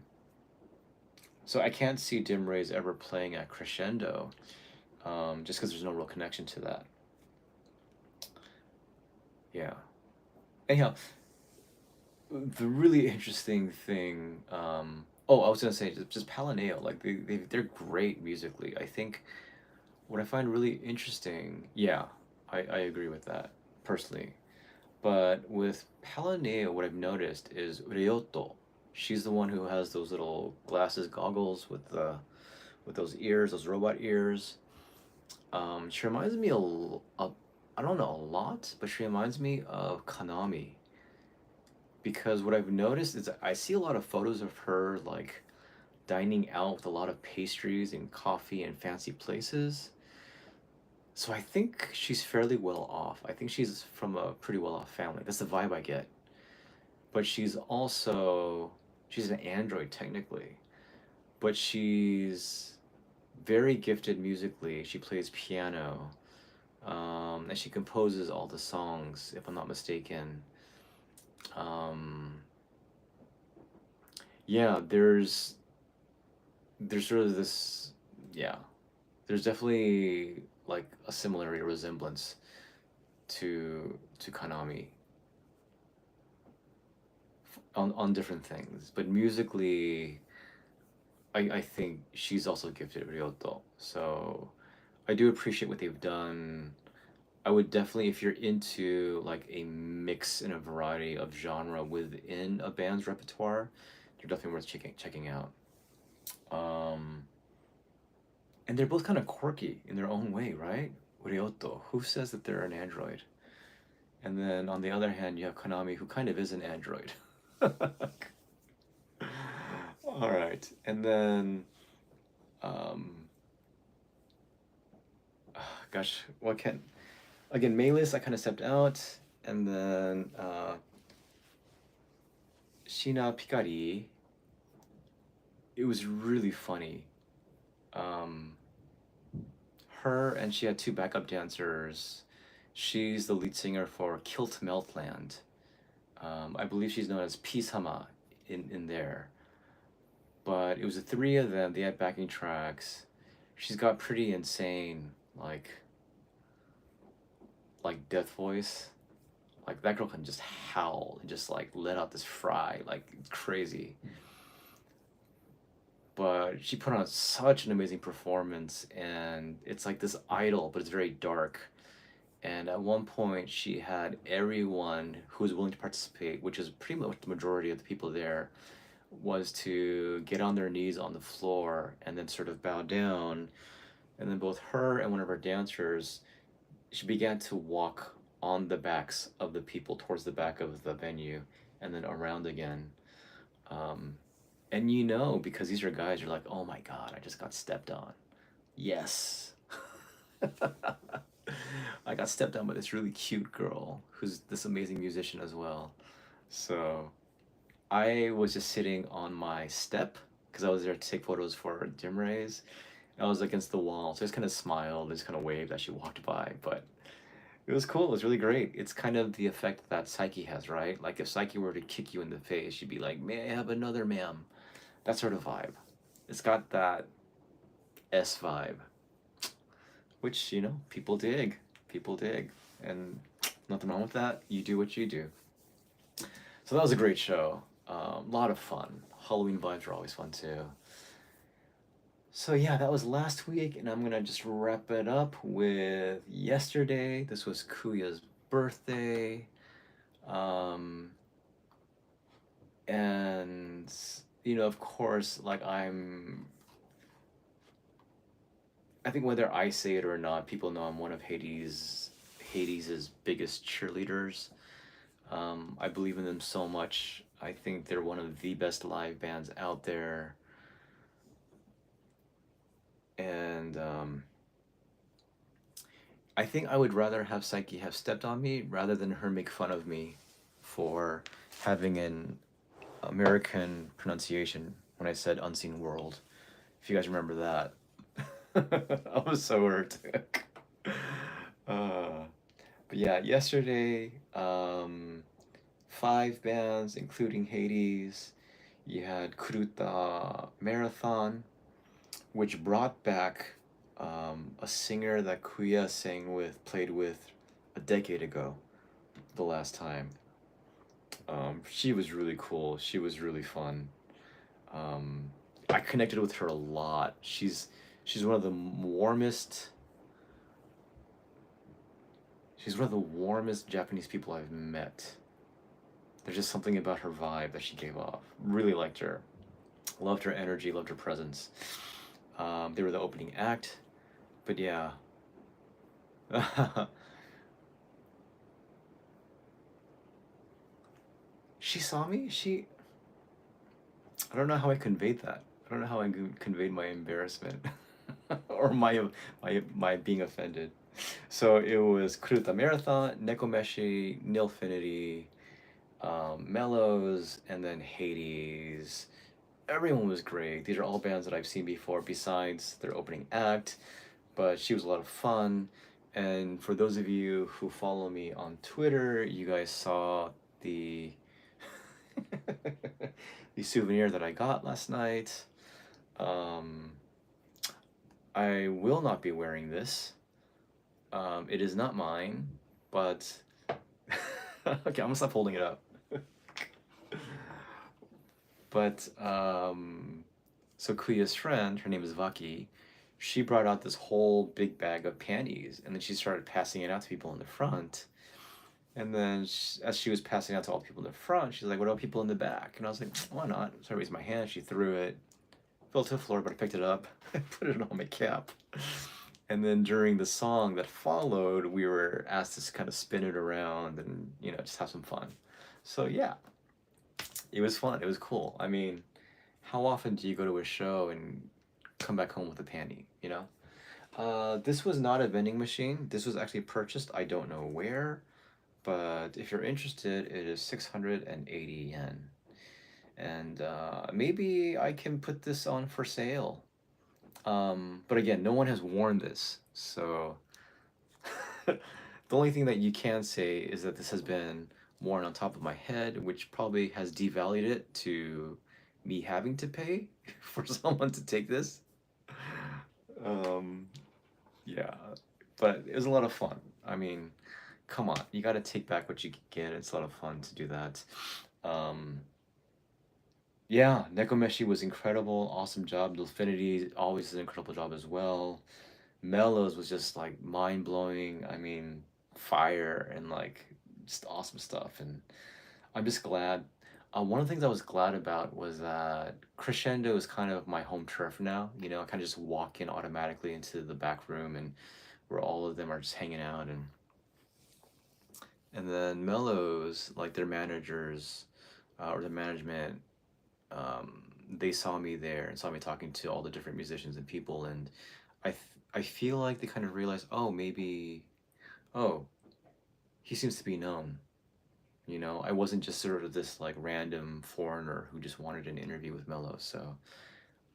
so I can't see Dimrays ever playing at Crescendo, just because there's no real connection to that. Yeah. Anyhow, the really interesting thing. Oh, I was gonna say just PaleNeØ. Like they're great musically. I think what I find really interesting. Yeah, I agree with that personally. But with PaleNeØ, what I've noticed is Ryoto. She's the one who has those little glasses, goggles with those ears, those robot ears. She reminds me I don't know a lot, but she reminds me of Kanami, because what I've noticed is I see a lot of photos of her like dining out with a lot of pastries and coffee and fancy places. So I think she's fairly well off. I think she's from a pretty well off family. That's the vibe I get. But she's an android technically, but she's very gifted musically. She plays piano, and she composes all the songs, if I'm not mistaken. Um, yeah, there's sort of this, yeah, there's definitely like a similarity, resemblance to Kanami on different things, but musically, I think she's also gifted, Ryoto. So I do appreciate what they've done. I would definitely, if you're into like a mix and a variety of genre within a band's repertoire, they're definitely worth checking out. Um, and they're both kind of quirky in their own way, right? Ryoto, who says that they're an android? And then on the other hand, you have Konami, who kind of is an android. All right, and then, um, gosh, what can again? Melis, I kind of stepped out, and then Shina Pikari. It was really funny. Um, Her, and she had two backup dancers. She's the lead singer for Kilt Meltland. I believe she's known as Pisama in there. But it was the three of them. They had backing tracks. She's got pretty insane like death voice. Like that girl can just howl and just like let out this fry like it's crazy. But she put on such an amazing performance, and it's like this idol, but it's very dark. And at one point, she had everyone who was willing to participate, which is pretty much the majority of the people there, was to get on their knees on the floor and then sort of bow down. And then both her and one of her dancers, she began to walk on the backs of the people towards the back of the venue and then around again. Um, and you know, because these are guys, you're like, oh my God, I just got stepped on. Yes. I got stepped on by this really cute girl who's this amazing musician as well. So I was just sitting on my step because I was there to take photos for Dimrays. I was against the wall, so I just kind of smiled, just kind of waved as she walked by. But it was cool. It was really great. It's kind of the effect that Psyche has, right? Like if Psyche were to kick you in the face, she'd be like, "May I have another, ma'am?" That sort of vibe. It's got that S vibe, which people dig. People dig, and nothing wrong with that. You do what you do. So that was a great show. A lot of fun. Halloween vibes are always fun too. So yeah, that was last week, and I'm gonna just wrap it up with yesterday. This was Kuya's birthday. Um, and of course, like I think whether I say it or not, people know I'm one of Hades's biggest cheerleaders. I believe in them so much. I think they're one of the best live bands out there. And I think I would rather have Psyche have stepped on me rather than her make fun of me for having an American pronunciation when I said unseen world. If you guys remember that. I was so hurt. But yeah, yesterday, 5 bands, including Hades. You had Kuruta Marathon, which brought back a singer that Kuya played with a decade ago, the last time. She was really cool. She was really fun. Um, I connected with her a lot. She's one of the warmest. She's one of the warmest Japanese people I've met. There's just something about her vibe that she gave off. Really liked her. Loved her energy. Loved her presence. They were the opening act, but yeah. She saw me. I don't know how I conveyed that. I don't know how I conveyed my embarrassment or my being offended. So it was Kuruta Marathon, Nekomeshi, Nilfinity, Mellows, and then Hades. Everyone was great. These are all bands that I've seen before besides their opening act, but she was a lot of fun. And for those of you who follow me on Twitter, you guys saw the the souvenir that I got last night. Um, I will not be wearing this. It is not mine, but okay, I'm gonna stop holding it up. But so Kuya's friend, her name is Vaki, she brought out this whole big bag of panties, and then she started passing it out to people in the front. And then as she was passing out to all the people in the front, she's like, "What about people in the back?" And I was like, "Why not?" So I raised my hand. She threw it, fell to the floor, but I picked it up, and put it on my cap. And then during the song that followed, we were asked to kind of spin it around and just have some fun. So yeah, it was fun. It was cool. I mean, how often do you go to a show and come back home with a panty? This was not a vending machine. This was actually purchased. I don't know where, but if you're interested, it is 680 yen. And maybe I can put this on for sale. But again, no one has worn this, so the only thing that you can say is that this has been worn on top of my head, which probably has devalued it to me having to pay for someone to take this. Um, yeah, but it was a lot of fun. I mean, come on, you got to take back what you get. It's a lot of fun to do that. Um, yeah, Nekomeshi was incredible. Awesome job. Infinity always does an incredible job as well. Mellows was just like mind blowing. I mean, fire and like just awesome stuff. And I'm just glad. One of the things I was glad about was that Crescendo is kind of my home turf now. You know, I kind of just walk in automatically into the back room and where all of them are just hanging out, and then Mellows, like their managers or the management, they saw me there and saw me talking to all the different musicians and people, and I feel like they kind of realized, oh, maybe, oh, he seems to be known. You know, I wasn't just sort of this like random foreigner who just wanted an interview with Mello. So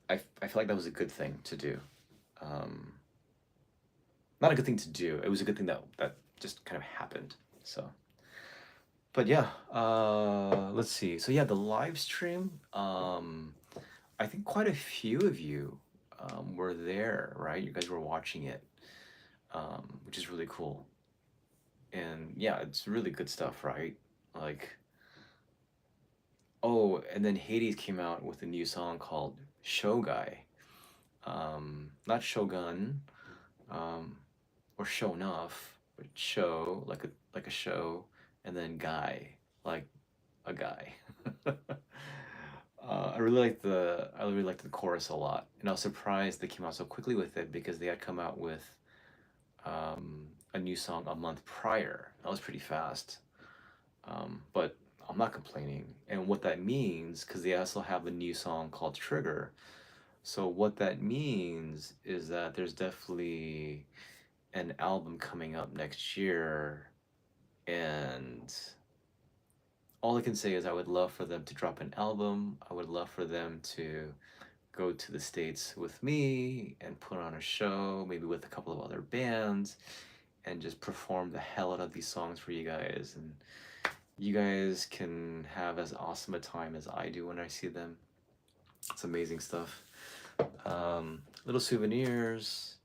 I feel like that was a good thing to do. Um, Not a good thing to do. It was a good thing that just kind of happened. So, but yeah, let's see. So yeah, the live stream. I think quite a few of you were there, right? You guys were watching it, which is really cool. And yeah, it's really good stuff, right? Like, oh, and then Hades came out with a new song called Shogai. Not Shogun, um, or Show Enough, but show like a show, and then guy like a guy. I really liked the chorus a lot, and I was surprised they came out so quickly with it because they had come out with a new song a month prior. That was pretty fast, but I'm not complaining. And what that means, because they also have a new song called Trigger. So what that means is that there's definitely an album coming up next year, and all I can say is I would love for them to drop an album. I would love for them to go to the States with me and put on a show, maybe with a couple of other bands, and just perform the hell out of these songs for you guys. And you guys can have as awesome a time as I do when I see them. It's amazing stuff. Little souvenirs.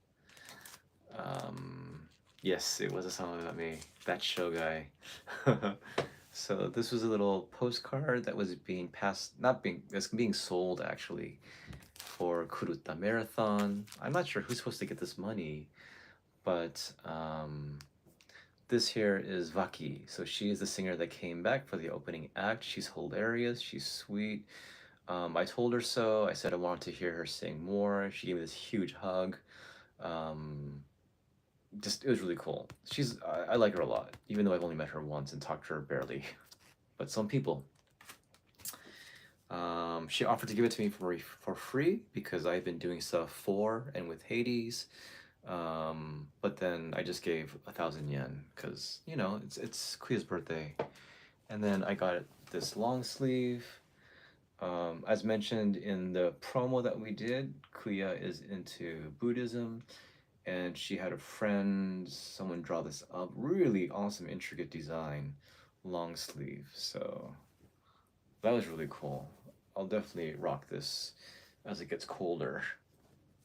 Yes, it was a song about me. That show guy. So this was a little postcard that was being passed, not being, it's being sold actually for Kuruta Marathon. I'm not sure who's supposed to get this money, but this here is Vaki. So she is the singer that came back for the opening act. She's hilarious. She's sweet. I told her so. I said I wanted to hear her sing more. She gave me this huge hug. Um, just it was really cool. I like her a lot, even though I've only met her once and talked to her barely. But some people. She offered to give it to me for free because I've been doing stuff for and with Hades. But then I just gave 1,000 yen because you know it's Kuya's birthday, and then I got this long sleeve. As mentioned in the promo that we did, Kuya is into Buddhism, and she had a friend, someone draw this up. Really awesome, intricate design, long sleeve. So that was really cool. I'll definitely rock this as it gets colder,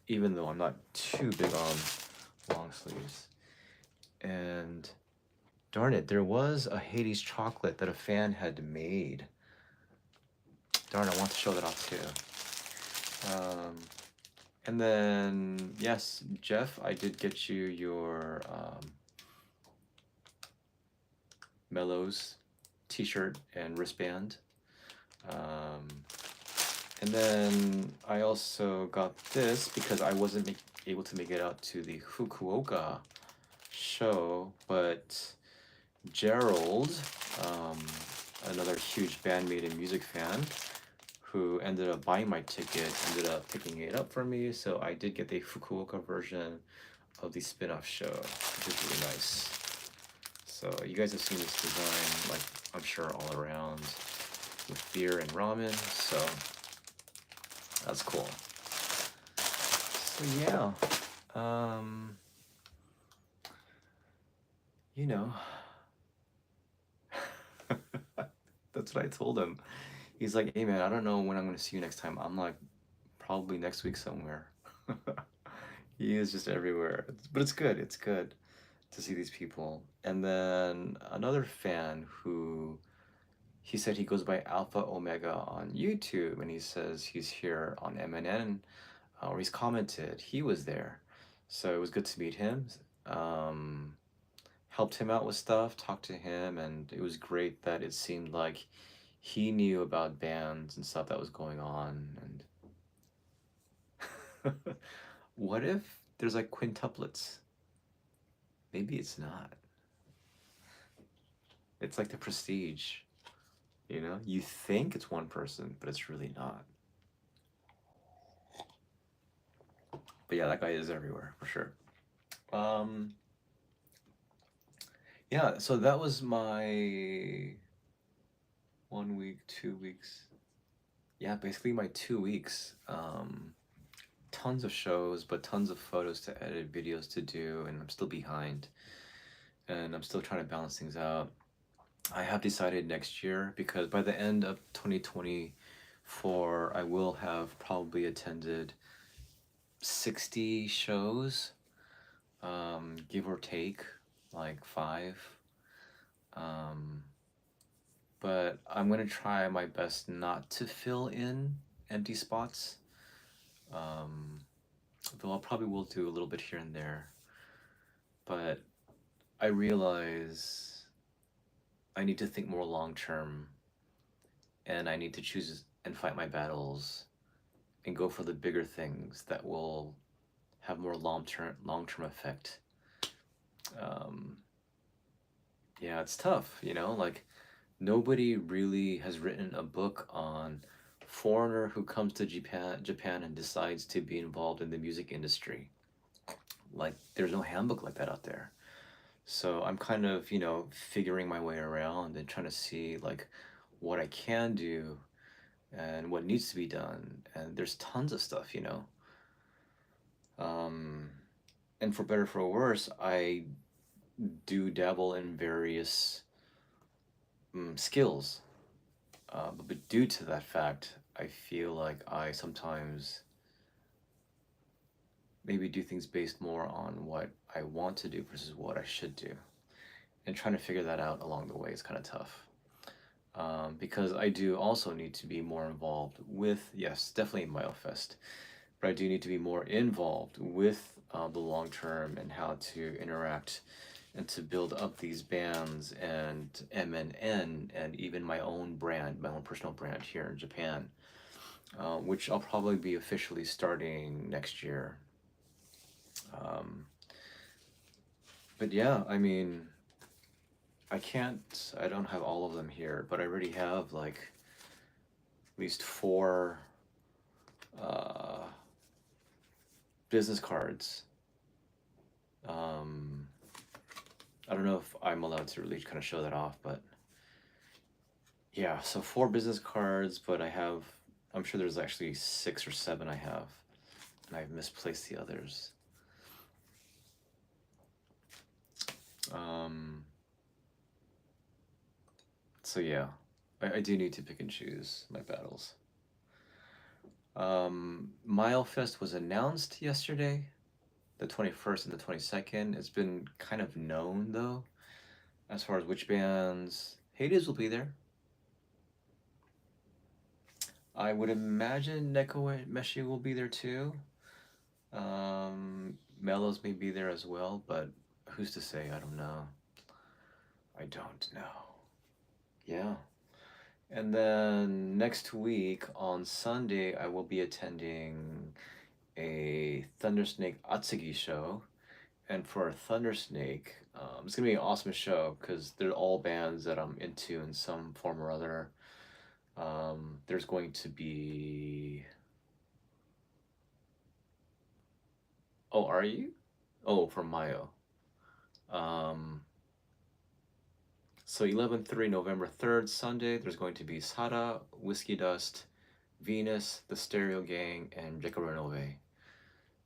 even though I'm not too big on long sleeves. And darn it, there was a Hades chocolate that a fan had made. Darn, I want to show that off too. And then, yes, Jeff, I did get you your Mellows t-shirt and wristband. And then I also got this because I wasn't able to make it out to the Fukuoka show, but Gerald, another huge bandmate and music fan, who ended up buying my ticket, ended up picking it up for me, so I did get the Fukuoka version of the spin-off show, which is really nice. So you guys have seen this design, like, I'm sure all around with beer and ramen, so that's cool. So yeah, you know, that's what I told him. He's like, hey man, I don't know when I'm gonna see you next time. I'm like, probably next week somewhere. He is just everywhere. But it's good. It's good to see these people. And then another fan who he said he goes by Alpha Omega on YouTube, and he says he's here on MNN, or he's commented. He was there. So it was good to meet him. Helped him out with stuff, talked to him, and it was great that it seemed like he knew about bands and stuff that was going on. And what if there's like quintuplets? Maybe it's not. It's like the Prestige, you know? You think it's one person, but it's really not. But yeah, that guy is everywhere for sure. Um, yeah, so that was my 1 week, 2 weeks. Yeah, basically my 2 weeks. Tons of shows, but tons of photos to edit, videos to do, and I'm still behind. And I'm still trying to balance things out. I have decided next year, because by the end of 2024, I will have probably attended 60 shows, give or take, like 5. Um, but I'm gonna try my best not to fill in empty spots. Um, though I probably will do a little bit here and there. But I realize I need to think more long term, and I need to choose and fight my battles and go for the bigger things that will have more long term effect. Um, yeah, it's tough, you know, like nobody really has written a book on foreigner who comes to Japan and decides to be involved in the music industry. Like there's no handbook like that out there. So I'm kind of, figuring my way around and trying to see like what I can do and what needs to be done. And there's tons of stuff. Um, and for better or for worse, I do dabble in various skills. But due to that fact, I feel like I sometimes maybe do things based more on what I want to do versus what I should do. And trying to figure that out along the way is kind of tough. Because I do also need to be more involved with, yes, definitely MyoFest, but I do need to be more involved with the long term and how to interact and to build up these bands and MNN and even my own brand, my own personal brand here in Japan, which I'll probably be officially starting next year. Um, but yeah, I mean, I don't have all of them here, but I already have like at least 4 uh, business cards. Um, I don't know if I'm allowed to really kind of show that off, but yeah, so 4 business cards, but I'm sure there's actually 6 or 7 I have, and I've misplaced the others. Um, so yeah, I do need to pick and choose my battles. Milefest was announced yesterday, the 21st and the 22nd. It's been kind of known though, as far as which bands. HADES will be there. I would imagine Neko Meshi will be there too. Mellows may be there as well, but who's to say? I don't know. I don't know. Yeah. And then next week on Sunday, I will be attending a Thundersnake Atsugi show. And for a Thundersnake, it's gonna be an awesome show because they're all bands that I'm into in some form or other. There's going to be. Oh, are you? Oh, from Mayo. Um, so 11/3, November 3rd, Sunday, there's going to be Sada, Whiskey Dust, Venus, The Stereo Gang, and Renove.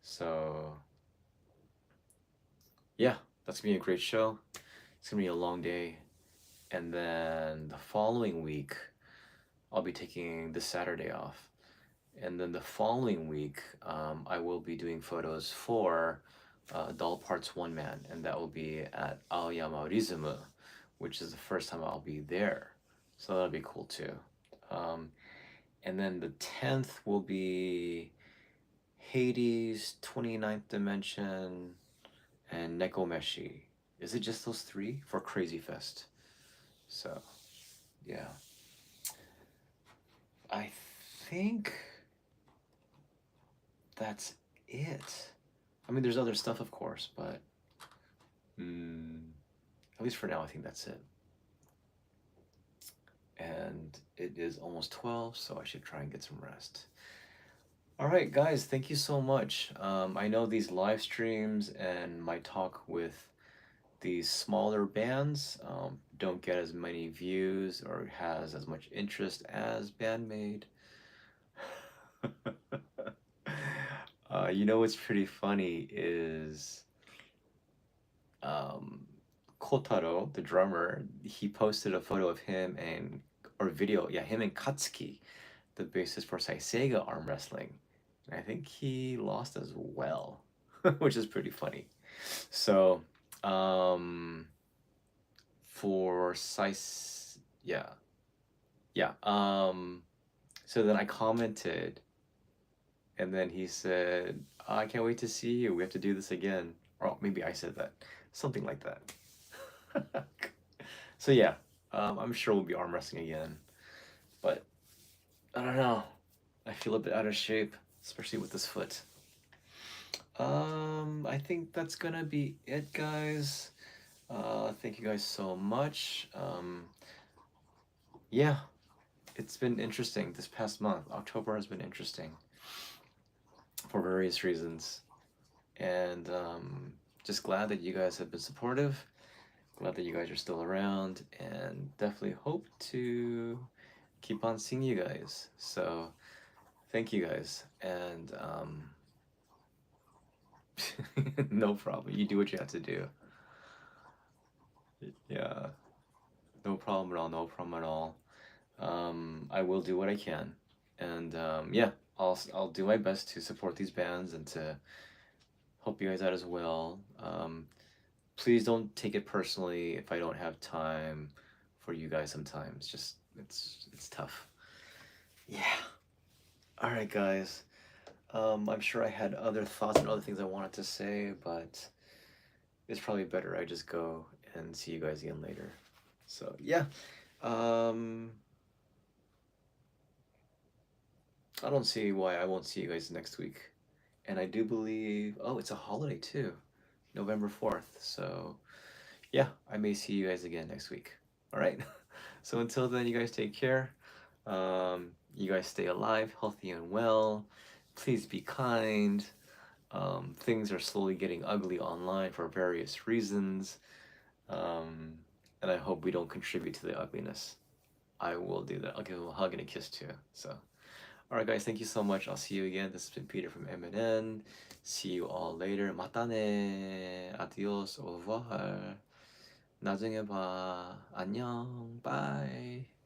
So, yeah, that's gonna be a great show. It's gonna be a long day. And then the following week, I'll be taking the Saturday off. And then the following week, I will be doing photos for Doll Parts One Man, and that will be at Aoyama Rizumu, which is the first time I'll be there. So that'll be cool too. Um, and then the 10th will be HADES, 29th Dimension, and Nekomeshi. Is it just those 3 for Crazy Fest? So, yeah. I think that's it. I mean, there's other stuff, of course, but at least for now, I think that's it. And it is almost 12, so I should try and get some rest. All right, guys, thank you so much. I know these live streams and my talk with these smaller bands don't get as many views or has as much interest as Bandmade. You know what's pretty funny is um, Kotaro, the drummer, he posted a photo of him and or video, yeah, him and Katsuki, the bassist for Saiseiga arm wrestling. And I think he lost as well, which is pretty funny. So, um, for Sais, yeah, yeah. So then I commented, and then he said, "I can't wait to see you. We have to do this again." Or maybe I said that, something like that. So yeah, I'm sure we'll be arm wrestling again, but I don't know. I feel a bit out of shape, especially with this foot. I think that's gonna be it, guys. Thank you guys so much. Yeah, it's been interesting this past month. October has been interesting for various reasons, and just glad that you guys have been supportive. Glad that you guys are still around, and definitely hope to keep on seeing you guys. So, thank you guys, and no problem. You do what you have to do. Yeah, no problem at all. No problem at all. I will do what I can, and yeah, I'll do my best to support these bands and to help you guys out as well. Please don't take it personally if I don't have time for you guys sometimes. Just it's tough. Yeah. All right, guys. I'm sure I had other thoughts and other things I wanted to say, but it's probably better I just go and see you guys again later. So yeah. Um, I don't see why I won't see you guys next week. And I do believe, oh, it's a holiday too, November 4th. So yeah, I may see you guys again next week. All right. So until then, you guys take care. You guys stay alive, healthy, and well. Please be kind. Things are slowly getting ugly online for various reasons. Um, and I hope we don't contribute to the ugliness. I will do that. I'll give him a hug and a kiss too. So, all right, guys, thank you so much. I'll see you again. This has been Peter from MNN. See you all later. 마타네. Adios. Au revoir. 나중에 봐. 안녕. Bye.